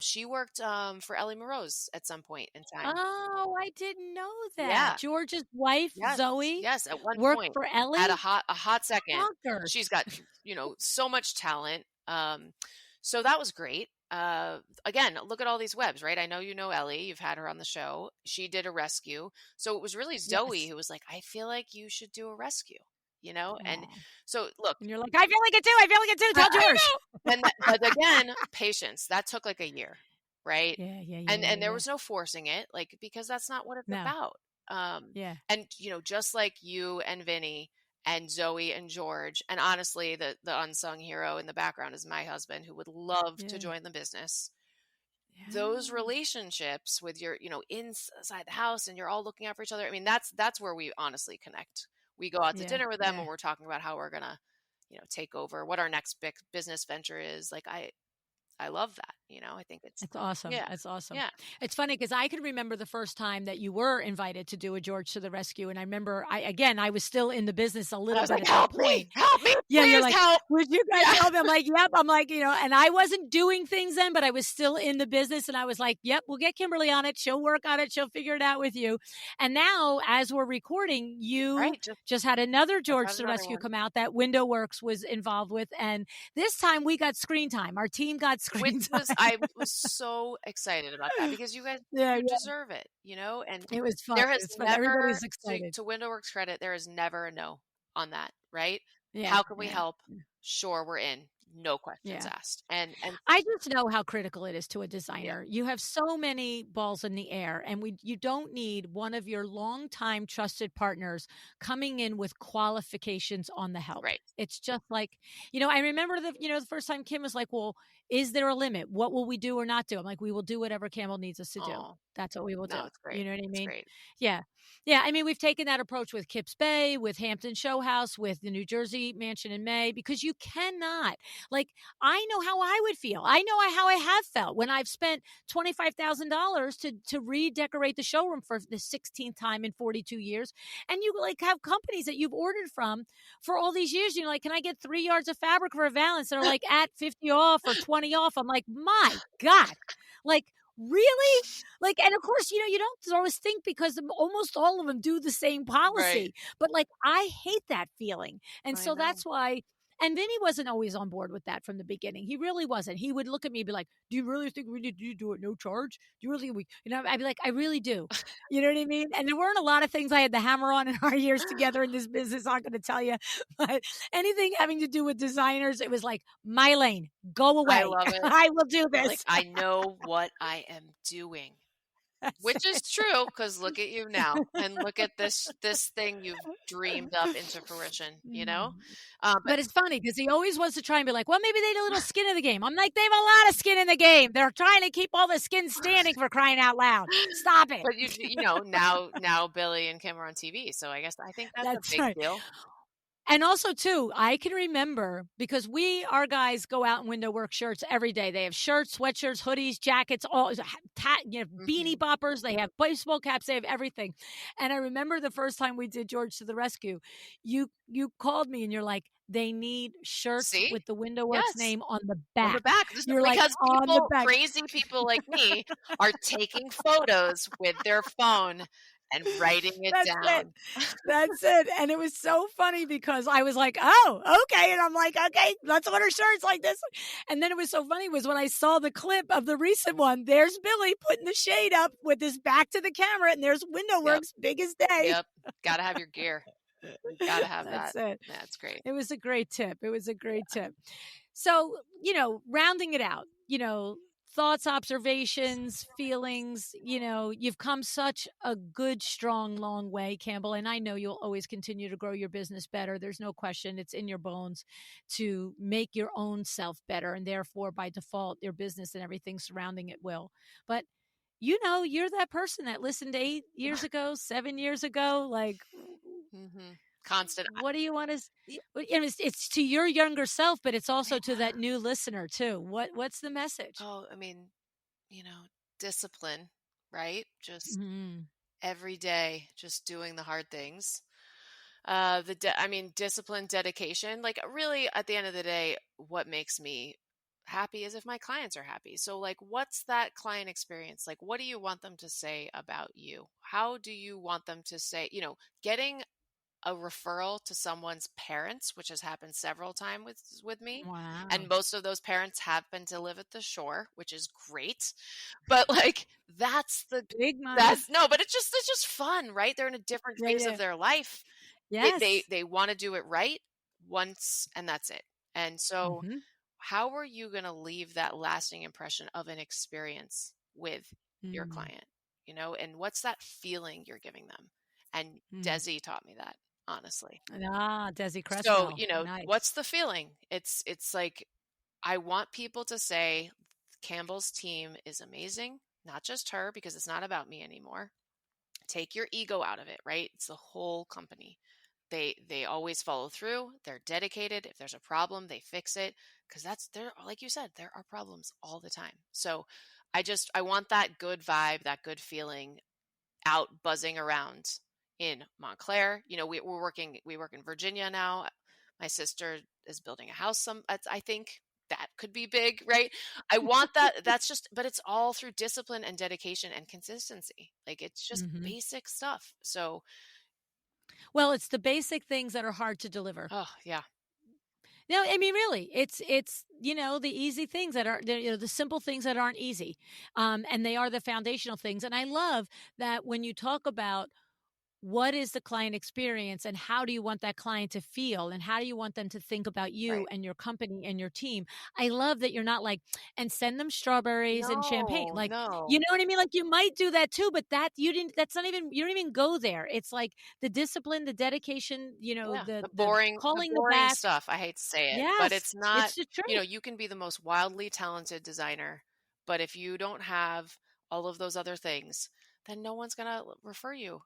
She worked for Ellie Morose at some point in time. oh, I didn't know that. Yeah. George's wife, Yes. Zoe, Yes. At one worked point, for had a Ellie. hot second. She's Bonkers. got, so much talent. So that was great. Again, look at all these webs, right? I know you know Ellie. You've had her on the show. She did a rescue. So it was really Zoe Yes. who was like, I feel like you should do a rescue. And Oh. so look, And you're like, I feel like it too. I feel like it too. Tell I George. know. But again, patience. That took like a year, right? Yeah, yeah, yeah, And yeah, there yeah. was no forcing it, like, because that's not what it's No. about. Yeah. And just like you and Vinny and Zoe and George, and honestly, the unsung hero in the background is my husband, who would love to Yeah. join the business. Those Yeah. relationships with your, inside the house, and you're all looking out for each other. I mean, that's where we honestly connect. We go out to Yeah. dinner with them Yeah. and we're talking about how we're gonna, take over, what our next big business venture is. Like, I love that. I think it's awesome. yeah, That's awesome. yeah. It's funny because I can remember the first time that you were invited to do a George to the Rescue. And I remember, I was still in the business a I little was bit like, at that point. help me, Yeah, you're please like, help. would you guys Yeah. help me? I'm like, yep. I'm like, and I wasn't doing things then, but I was still in the business. And I was like, yep, we'll get Kimberly on it. She'll work on it. She'll figure it out with you. And now, as we're recording, you Right. just had another Just George had to the another Rescue one. come out that Window Works was involved with. And this time we got screen time. Our team got Which screen was, time. I was so excited about that because you guys, Yeah, you yeah. deserve it, and It was fun. there It has was fun. never, Everybody's excited. to WindowWorks credit, there is never a no on that, right? Yeah, How can we yeah, help? Sure, we're in. No questions yeah. asked. And I just know how critical it is to a yeah, designer. You have so many balls in the air, and you don't need one of your longtime trusted partners coming in with qualifications on the help. right. It's just like, I remember the first time Kim was like, well, is there a limit? What will we do or not do? I'm like, we will do whatever Campbell needs us to do. Oh, That's what we will no, do. it's great. You know what I It's mean? great. Yeah. Yeah. I mean, we've taken that approach with Kips Bay, with Hampton Show House, with the New Jersey Mansion in May, because you cannot, like, I know how I would feel. I know how I have felt when I've spent $25,000 to redecorate the showroom for the 16th time in 42 years. And you like have companies that you've ordered from for all these years. You're like, can I get 3 yards of fabric for a Valance? They're like at 50 off or 20 off. I'm like, my God, like, really? Like, and of course, you don't always think because almost all of them do the same Right. policy. But like, I hate that feeling. And I so know. that's why. And Vinny wasn't always on board with that from the beginning. He really wasn't. He would look at me and be like, do you really think we need to do it no charge? Do you really think I'd be like, I really do. You know what I mean? And there weren't a lot of things I had to hammer on in our years together in this business, I'm going to tell you. But anything having to do with designers, it was like, my lane, go I away. love it. I will do You're like, this. I know what I am doing. Which is true, because look at you now, and look at this thing you've dreamed up into fruition. Mm. But But it's funny because he always wants to try and be like, well, maybe they need a little skin in the game. I'm like, they have a lot of skin in the game. They're trying to keep all the skin standing for crying out loud. Stop it. but now Billy and Kim are on TV, so I think that's a That's big right. deal. And also, too, I can remember because our guys go out in Window Work shirts every day. They have shirts, sweatshirts, hoodies, jackets, all beanie boppers. They have baseball caps. They have everything. And I remember the first time we did George to the Rescue, you called me and you're like, they need shirts See? with the Window Works Yes, name on the on the back. back, You're like because on the back. crazy people like me, are taking photos with their phone and writing it That's it. down. That's it. And it was so funny because I was like, oh, okay. And I'm like, okay, let's order shirts like this. And then it was so funny was when I saw the clip of the recent one, there's Billy putting the shade up with his back to the camera, and there's Window Yep. Works big as day. Yep. Gotta have your gear. Gotta have That's that. it. That's great. It was a great tip. It was a great tip. So, rounding it out, thoughts, observations, feelings, you've come such a good, strong, long way, Campbell. And I know you'll always continue to grow your business better. There's no question. It's in your bones to make your own self better. And therefore, by default, your business and everything surrounding it will. But you're that person that listened 8 years ago, 7 years ago. Like, Constant. what do you want to? It's to your younger self, but it's also to that new listener too. What's the message? Oh, I mean, discipline, right? Just every day, just doing the hard things. Discipline, dedication. Like, really, at the end of the day, what makes me happy is if my clients are happy. So, like, what's that client experience? Like, what do you want them to say about you? How do you want them to say, getting a referral to someone's parents, which has happened several times with me. Wow. And most of those parents happen to live at the shore, which is great. But like, that's the big money. but it's just fun, right? They're in a different phase of their life. Yes. They want to do it right once, and that's it. And so how are you going to leave that lasting impression of an experience with your client, and what's that feeling you're giving them? And Desi taught me that, honestly. Desi Cresswell. So, Nice. what's the feeling? It's like, I want people to say Campbell's team is amazing, not just her, because it's not about me anymore. Take your ego out of it, right? It's the whole company. They always follow through. They're dedicated. If there's a problem, they fix it, because that's there. Like you said, there are problems all the time. So I want that good vibe, that good feeling out buzzing around in Montclair. We work in Virginia now. My sister is building a house. I think that could be big, right? I want that. But it's all through discipline and dedication and consistency. Like, it's just Mm-hmm. basic stuff. So, Well, it's the basic things that are hard to deliver. oh yeah, No, I mean, really, it's the easy things that are the simple things that aren't easy, and they are the foundational things. And I love that when you talk about what is the client experience and how do you want that client to feel and how do you want them to think about you right. and your company and your team. I love that you're not like, and send them strawberries and champagne, No, like, you no. know what I mean, like you might do that too, but that's not even, you don't even go there. It's like the discipline, the dedication, Yeah, the the calling the boring back. stuff. I hate to say it, but Yes, it's not, it's the truth. you can be the most wildly talented designer, but if you don't have all of those other things, then no one's going to refer you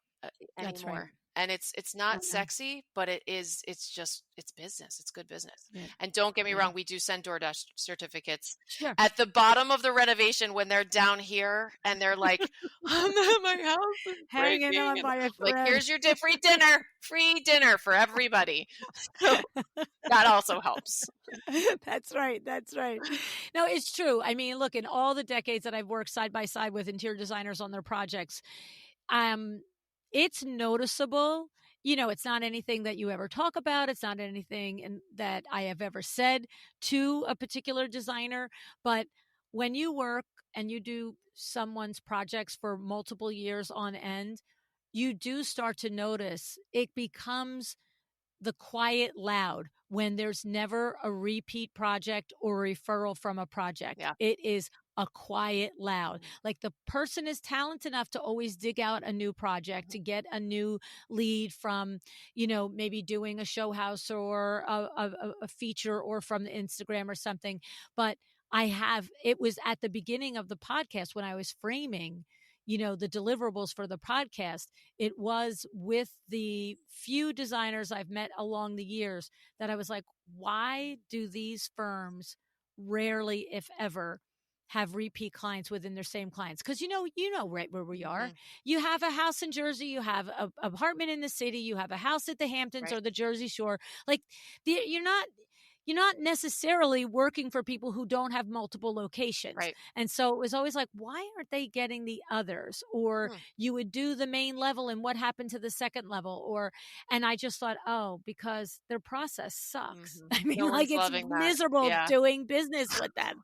That's right. anymore. And it's I not know. sexy, but it's business. It's good business. Yeah. And don't get me Yeah. wrong, we do send DoorDash certificates Sure. at the bottom of the renovation when they're down here and they're like, my house is Hanging breaking. on And by a I'm like, thread. here's your free dinner for everybody. So that also helps. That's right. That's right. No, it's true. I mean, look, in all the decades that I've worked side by side with interior designers on their projects, um, it's noticeable. It's not anything that you ever talk about. It's not that I have ever said to a particular designer. But when you work and you do someone's projects for multiple years on end, you do start to notice it becomes the quiet loud when there's never a repeat project or referral from a project. Yeah. It is a quiet loud. Like the person is talented enough to always dig out a new project, to get a new lead from, maybe doing a show house or a feature or from the Instagram or something. But it was at the beginning of the podcast when I was framing, the deliverables for the podcast. It was with the few designers I've met along the years that I was like, why do these firms rarely, if ever, have repeat clients within their same clients? Because right where we are. Mm-hmm. You have a house in Jersey, you have an apartment in the city, you have a house at the Hamptons Right. or the Jersey Shore. Like you're not necessarily working for people who don't have multiple locations. Right. And so it was always like, why aren't they getting the others? Or Hmm. you would do the main level and what happened to the second level? And I just thought, oh, because their process sucks. Mm-hmm. I mean, No like one's it's loving that. miserable Yeah. doing business with them.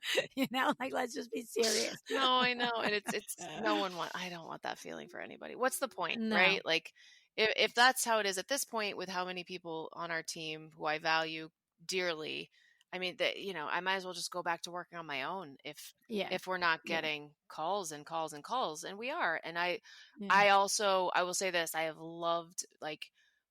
Like let's just be serious. No, I know. And it's no one I don't want that feeling for anybody. What's the point, No. right? Like, if that's how it is at this point with how many people on our team who I value dearly, I mean that, I might as well just go back to working on my own Yeah. if we're not Yeah. getting calls and calls and calls, and we are. And Yeah. I will say this, I have loved, like,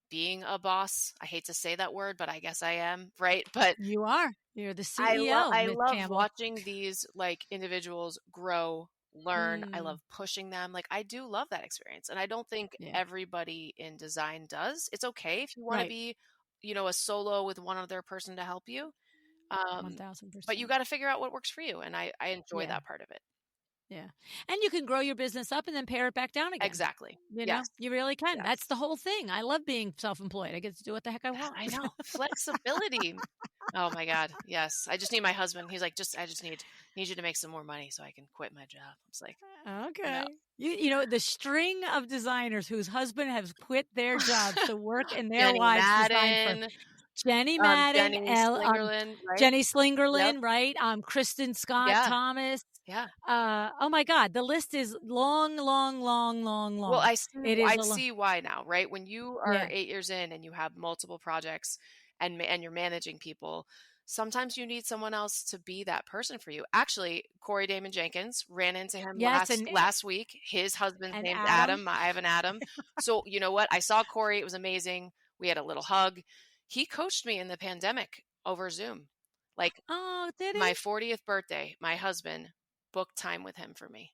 being a boss. I hate to say that word, but I guess I am, right? But You are. You're the CEO, I Miss love Campbell. watching these, like, individuals grow, learn. I Mm, love pushing them. Like, I do love that experience. And I don't think yeah. everybody in design does. It's okay if you want to Right. be, a solo with one other person to help you. But you 1000%. got to figure out what works for you. And I enjoy Yeah. that part of it. Yeah. And you can grow your business up and then pare it back down again. Exactly. Yes. You really can. That's Yes. the whole thing. I love being self-employed. I get to do what the heck I want. I know. Flexibility. Oh my God. Yes. I just need my husband. He's like, I just need you to make some more money so I can quit my job. I was like, no. Okay. The string of designers whose husband has quit their jobs to work in their Jenny wives' design firm. Madden, Jenny Madden, Jenny Slingerland, right? Jenny Yep. Slingerland, right? Kristen Scott Yeah. Thomas. Yeah. Oh my God, the list is long, long, long, long, Well, long. It is I a long. see why now, right? When you are Yeah. 8 years in and you have multiple projects and you're managing people, sometimes you need someone else to be that person for you. Actually, Corey Damon Jenkins, ran into him Yes, and last week. His husband's name's Adam. Adam. I have an Adam. So you know what? I saw Corey. It was amazing. We had a little hug. He coached me in the pandemic over Zoom. Like, Oh, did my he? 40th birthday, my husband booked time with him for me.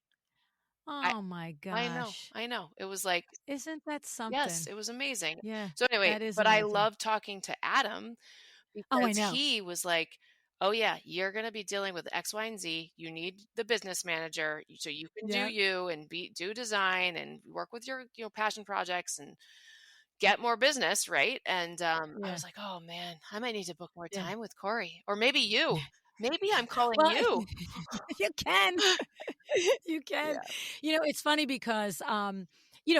I Oh my I know, gosh. I know. It was like, Isn't that yes, something? it was amazing. Yeah, So anyway, that is but I amazing. love talking to Adam Oh, I because know. he was like, "Oh yeah, you're going to be dealing with X, Y, and Z. You need the business manager so you can do Yeah, you and do design and work with your passion projects and get more business, right?" And I yeah, was like, "Oh man, I might need to book more yeah. time with Corey, or maybe you. Maybe I'm calling Well, you." you can. You can. Yeah. It's funny because,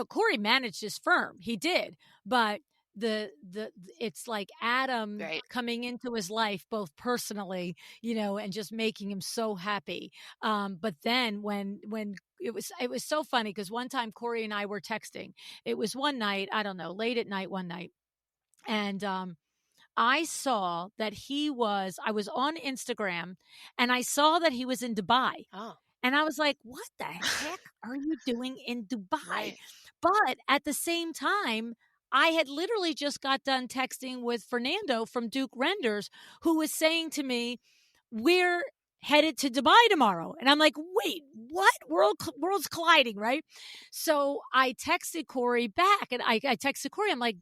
Corey managed his firm. He did, but the it's like Adam Right. coming into his life both personally, and just making him so happy. But then when it was so funny because one time Corey and I were texting. It was one night, I don't know, late at night one night, and I saw that I was on Instagram and I saw that he was in Dubai. Oh, And I was like, "What the heck are you doing in Dubai?" right. But at the same time, I had literally just got done texting with Fernando from Duke Renders, who was saying to me, "We're headed to Dubai tomorrow." And I'm like, "Wait, what? Worlds colliding, right?" So I texted Corey back and I texted Corey. I'm like,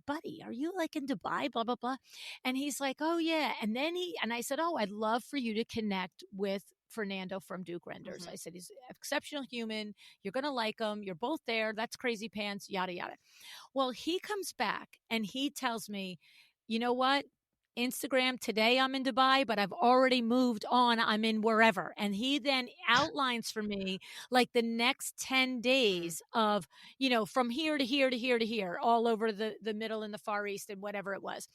buddy, are you like in Dubai? Blah, blah, blah. And he's like, "Oh, yeah." And then I said, "Oh, I'd love for you to connect with Fernando from Duke Renders." Hmm. I said, "He's an exceptional human. You're going to like him. You're both there. That's crazy pants, yada, yada." Well, he comes back and he tells me, "You know what? Instagram today I'm in Dubai, but I've already moved on. I'm in wherever." And he then outlines for me like the next 10 Mm. days of, from here to here to here to here, all over the middle and the Far East and whatever it was.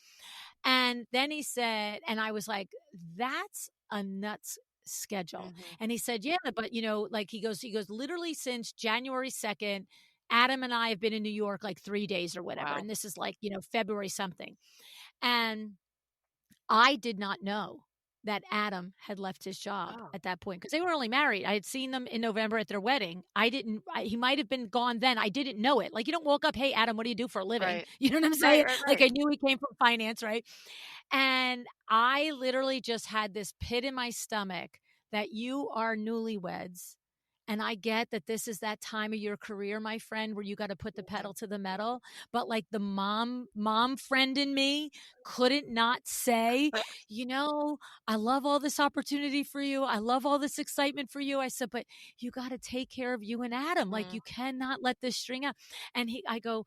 And then he said, and I was like, "That's a nuts schedule." Hmm. And he said, "Yeah, but like he goes, literally since January 2nd, Adam and I have been in New York like 3 days or whatever. Wow. And this is like, February something." And I did not know that Adam had left his job Oh, at that point because they were only married. I had seen them in November at their wedding. He might have been gone then. I didn't know it. Like, you don't walk up, "Hey, Adam, what do you do for a living?" right. You know what I'm Right, saying? right, Like, right. I knew he came from finance, right? And I literally just had this pit in my stomach that you are newlyweds. And I get that this is that time of your career, my friend, where you got to put the Mhm. pedal to the metal. But like the mom friend in me couldn't not say, you know, "I love all this opportunity for you. I love all this excitement for you." I said, "But you got to take care of you and Adam. Like, Mm. you cannot let this string out." And I go,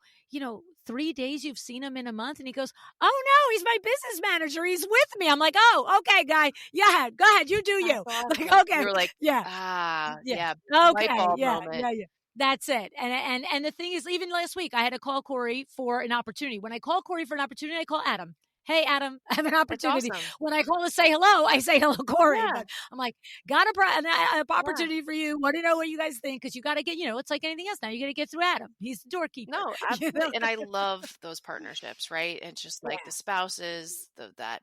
3 days you've seen him in a month. And he goes, "Oh no, he's my business manager. He's with me." I'm like, "Oh, okay, guy. Yeah, go ahead. You do That's you." Like, awesome. You okay. were like, Yeah. "Ah, Yeah. yeah, light Okay. bulb Yeah. moment." Yeah. Yeah. That's it. And the thing is, even last week, I had to call Corey for an opportunity. When I call Corey for an opportunity, I call Adam. "Hey, Adam, I have an It's opportunity." awesome. When I call to say hello, I say hello, Corey. Yeah, But I'm like, "Got an yeah. opportunity for you. Want to know what you guys think?" Because you got to get, it's like anything else now. You got to get through Adam. He's the doorkeeper. No, You know? absolutely, and I love those partnerships, right? It's just Yeah. like the spouses, that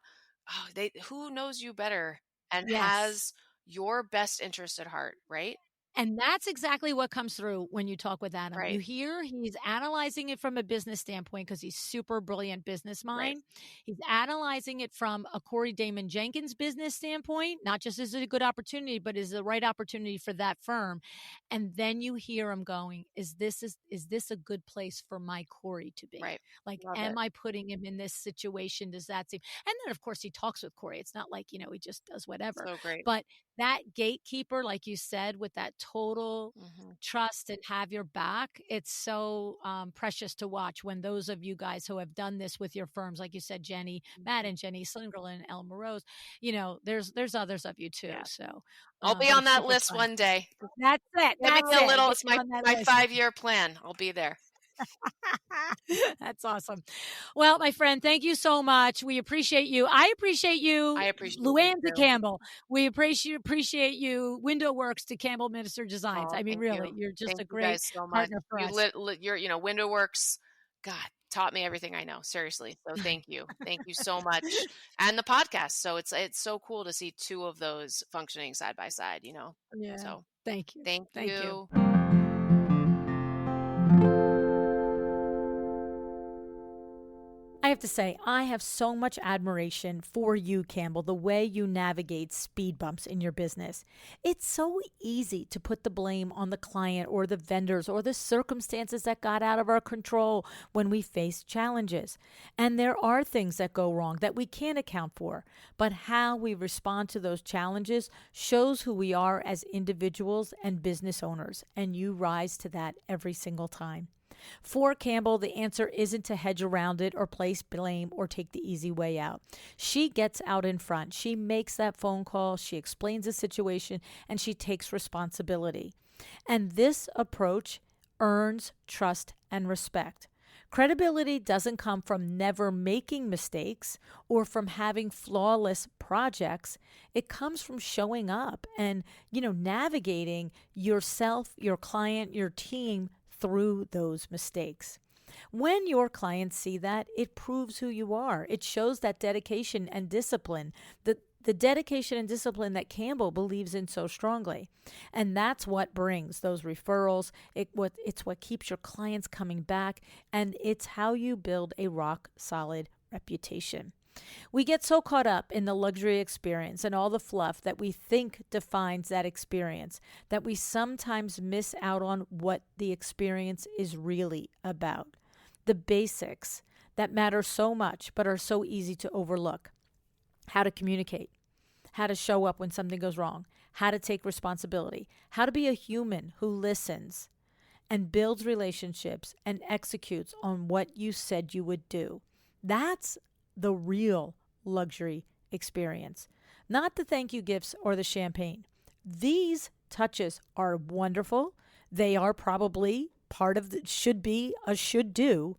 oh, they who knows you better and Yes. has your best interest at heart, right? And that's exactly what comes through when you talk with Adam. You Right, hear he's analyzing it from a business standpoint because he's super brilliant business right, mind. He's analyzing it from a Corey Damon Jenkins business standpoint, not just is it a good opportunity, but is the right opportunity for that firm. And then you hear him going, is this a good place for my Corey to be? right. Like, Love am it. I putting him in this situation? Does that seem? And then of course he talks with Corey. It's not like, he just does whatever. So great. But that gatekeeper, like you said, with that total Mhm. trust and have your back, it's so precious to watch when those of you guys who have done this with your firms, like you said, Jenny Mhm. Madden, Jenny Slingerland, and Elma Rose, there's others of you too. Yeah. So, I'll be but on it's that super list fun. one day. That's it. Give me That's a it. little Get it's you on that my list. 5-year plan. I'll be there. That's awesome. Well, my friend, thank you so much. We appreciate you. I appreciate I you, appreciate you LuAnn to too. Campbell. We appreciate you, Window Works to Campbell Minister Designs. Oh, I mean, thank really, you. you're just Thank a you great guys so much. partner for You us. your, Window Works, God, taught me everything I know, seriously. So thank you. Thank you so much. And the podcast. So it's so cool to see two of those functioning side by side. Yeah. So Thank you. thank Thank you. you. I have have to say, I have so much admiration for you, Campbell, the way you navigate speed bumps in your business. It's so easy to put the blame on the client or the vendors or the circumstances that got out of our control when we face challenges. And there are things that go wrong that we can't account for, but how we respond to those challenges shows who we are as individuals and business owners, and you rise to that every single time. For Campbell, the answer isn't to hedge around it or place blame or take the easy way out. She gets out in front. She makes that phone call. She explains the situation, and she takes responsibility. And this approach earns trust and respect. Credibility doesn't come from never making mistakes or from having flawless projects. It comes from showing up and, navigating yourself, your client, your team through those mistakes. When your clients see that, it proves who you are. It shows that dedication and discipline, the dedication and discipline that Campbell believes in so strongly. And that's what brings those referrals. It's what keeps your clients coming back, and it's how you build a rock solid reputation. We get so caught up in the luxury experience and all the fluff that we think defines that experience that we sometimes miss out on what the experience is really about. The basics that matter so much but are so easy to overlook. How to communicate, how to show up when something goes wrong, how to take responsibility, how to be a human who listens and builds relationships and executes on what you said you would do. That's the real luxury experience, not the thank you gifts or the champagne. These touches are wonderful. They are probably part of should be a should do.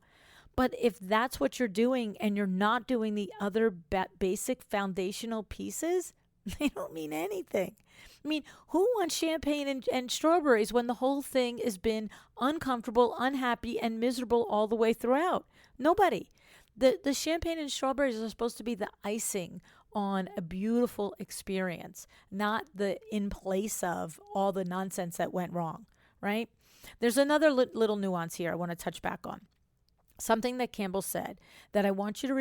But if that's what you're doing and you're not doing the other basic foundational pieces, they don't mean anything. I mean, who wants champagne and strawberries when the whole thing has been uncomfortable, unhappy, and miserable all the way throughout? Nobody. The champagne and strawberries are supposed to be the icing on a beautiful experience, not the in place of all the nonsense that went wrong, right? There's another little nuance here I want to touch back on. Something that Campbell said that I want you to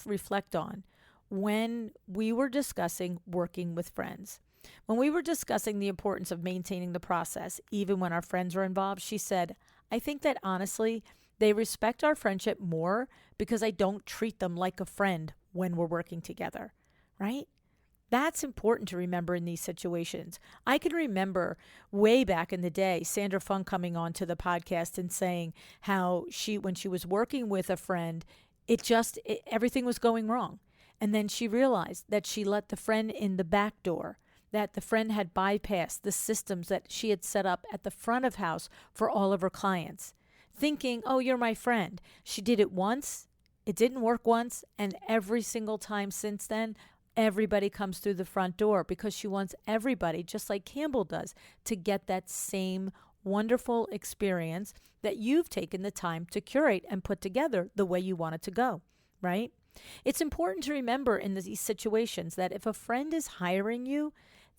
reflect on when we were discussing working with friends. When we were discussing the importance of maintaining the process, even when our friends are involved, she said, I think that honestly, they respect our friendship more because I don't treat them like a friend when we're working together, right? That's important to remember in these situations. I can remember way back in the day, Sandra Funk coming on to the podcast and saying how when she was working with a friend, everything was going wrong. And then she realized that she let the friend in the back door, that the friend had bypassed the systems that she had set up at the front of house for all of her clients, thinking, oh, you're my friend. She did it once, it didn't work once, and every single time since then, everybody comes through the front door because she wants everybody, just like Campbell does, to get that same wonderful experience that you've taken the time to curate and put together the way you want it to go, right? It's important to remember in these situations that if a friend is hiring you,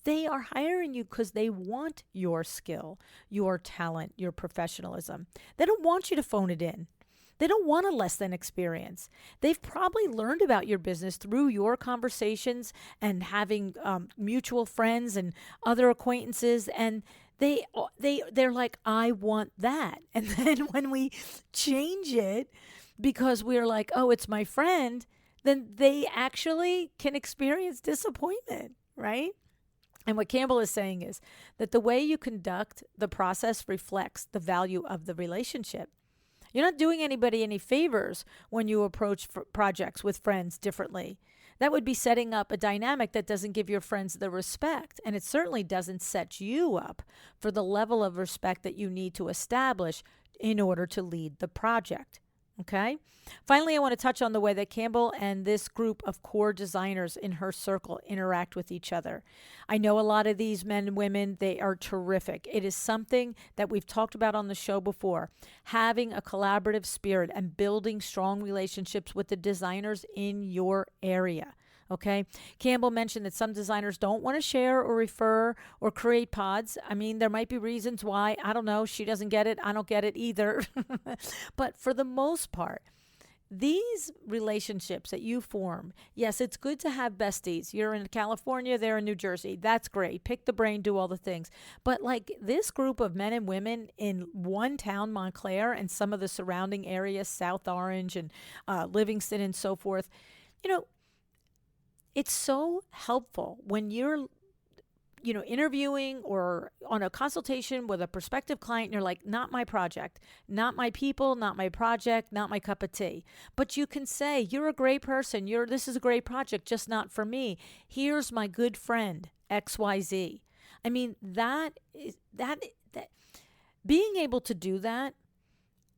they are hiring you because they want your skill, your talent, your professionalism. They don't want you to phone it in. They don't want a less than experience. They've probably learned about your business through your conversations and having mutual friends and other acquaintances, and they're like, I want that. And then when we change it because we're like, oh, it's my friend, then they actually can experience disappointment, right? And what Campbell is saying is that the way you conduct the process reflects the value of the relationship. You're not doing anybody any favors when you approach projects with friends differently. That would be setting up a dynamic that doesn't give your friends the respect, and it certainly doesn't set you up for the level of respect that you need to establish in order to lead the project. Okay? Finally, I want to touch on the way that Campbell and this group of core designers in her circle interact with each other. I know a lot of these men and women, they are terrific. It is something that we've talked about on the show before, having a collaborative spirit and building strong relationships with the designers in your area. Okay. Campbell mentioned that some designers don't want to share or refer or create pods. I mean, there might be reasons why. I don't know. She doesn't get it. I don't get it either. But for the most part, these relationships that you form, yes, it's good to have besties. You're in California, they're in New Jersey. That's great. Pick the brain, do all the things. But like this group of men and women in one town, Montclair, and some of the surrounding areas, South Orange and Livingston and so forth, it's so helpful when you're interviewing or on a consultation with a prospective client, and you're like, not my project, not my people, not my project, not my cup of tea. But you can say, you're a great person. This is a great project, just not for me. Here's my good friend, XYZ. I mean, that being able to do that,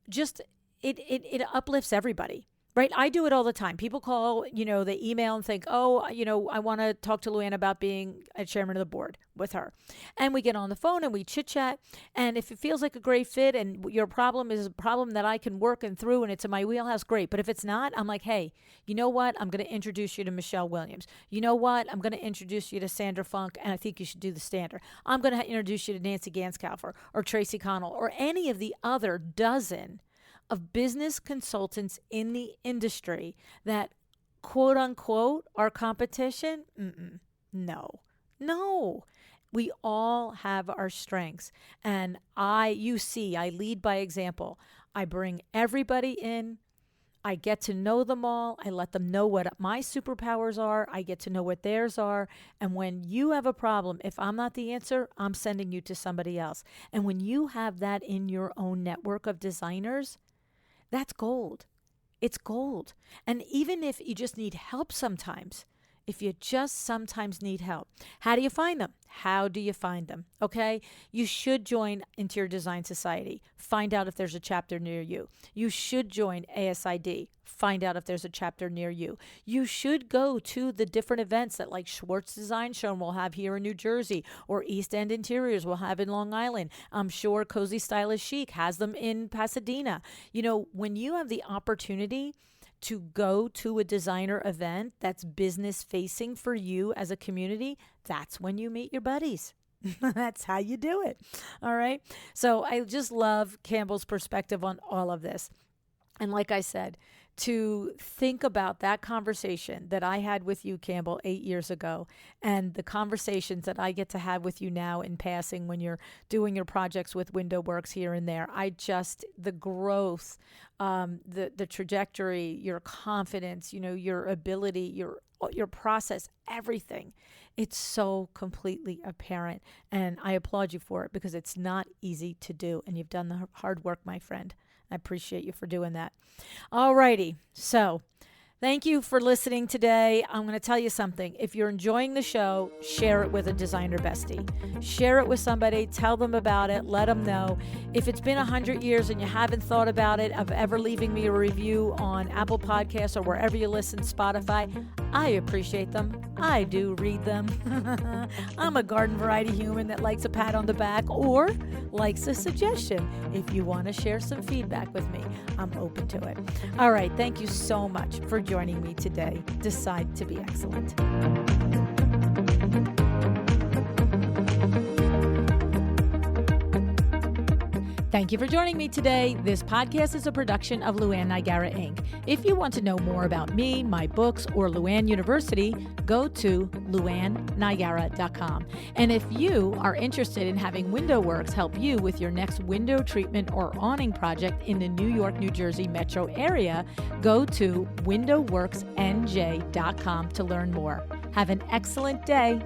just, it uplifts everybody. Right? I do it all the time. People call, they email and think, I want to talk to LuAnn about being a chairman of the board with her. And we get on the phone and we chit chat. And if it feels like a great fit and your problem is a problem that I can work through and it's in my wheelhouse, great. But if it's not, I'm like, hey, you know what? I'm going to introduce you to Michelle Williams. You know what? I'm going to introduce you to Sandra Funk, and I think you should do the standard. I'm going to introduce you to Nancy Ganskaufer or Tracy Connell or any of the other dozen of business consultants in the industry that, quote unquote, are competition. No. We all have our strengths. And I lead by example. I bring everybody in. I get to know them all. I let them know what my superpowers are. I get to know what theirs are. And when you have a problem, if I'm not the answer, I'm sending you to somebody else. And when you have that in your own network of designers, that's gold. It's gold. And even if you just need help sometimes, if you just sometimes need help, how do you find them? How do you find them? Okay? You should join Interior Design Society. Find out if there's a chapter near you. You should join ASID. Find out if there's a chapter near you. You should go to the different events that like Schwartz Design Show will have here in New Jersey, or East End Interiors will have in Long Island. I'm sure Cozy Stylish Chic has them in Pasadena. When you have the opportunity to go to a designer event that's business facing for you as a community, that's when you meet your buddies. That's how you do it. All right. So I just love Campbell's perspective on all of this. And like I said, to think about that conversation that I had with you, Campbell, 8 years ago, and the conversations that I get to have with you now in passing when you're doing your projects with Window Works here and there. The growth, the trajectory, your confidence, your ability, your process, everything. It's so completely apparent. And I applaud you for it because it's not easy to do. And you've done the hard work, my friend. I appreciate you for doing that. All righty. So thank you for listening today. I'm going to tell you something. If you're enjoying the show, share it with a designer bestie. Share it with somebody. Tell them about it. Let them know. If it's been 100 years and you haven't thought about it, of ever leaving me a review on Apple Podcasts or wherever you listen, Spotify, I appreciate them. I do read them. I'm a garden variety human that likes a pat on the back or likes a suggestion. If you want to share some feedback with me, I'm open to it. All right. Thank you so much for joining me today. Decide to be excellent. Thank you for joining me today. This podcast is a production of LuAnn Nigara, Inc. If you want to know more about me, my books, or LuAnn University, go to LuAnnNigara.com. And if you are interested in having Window Works help you with your next window treatment or awning project in the New York, New Jersey metro area, go to WindowWorksNJ.com to learn more. Have an excellent day.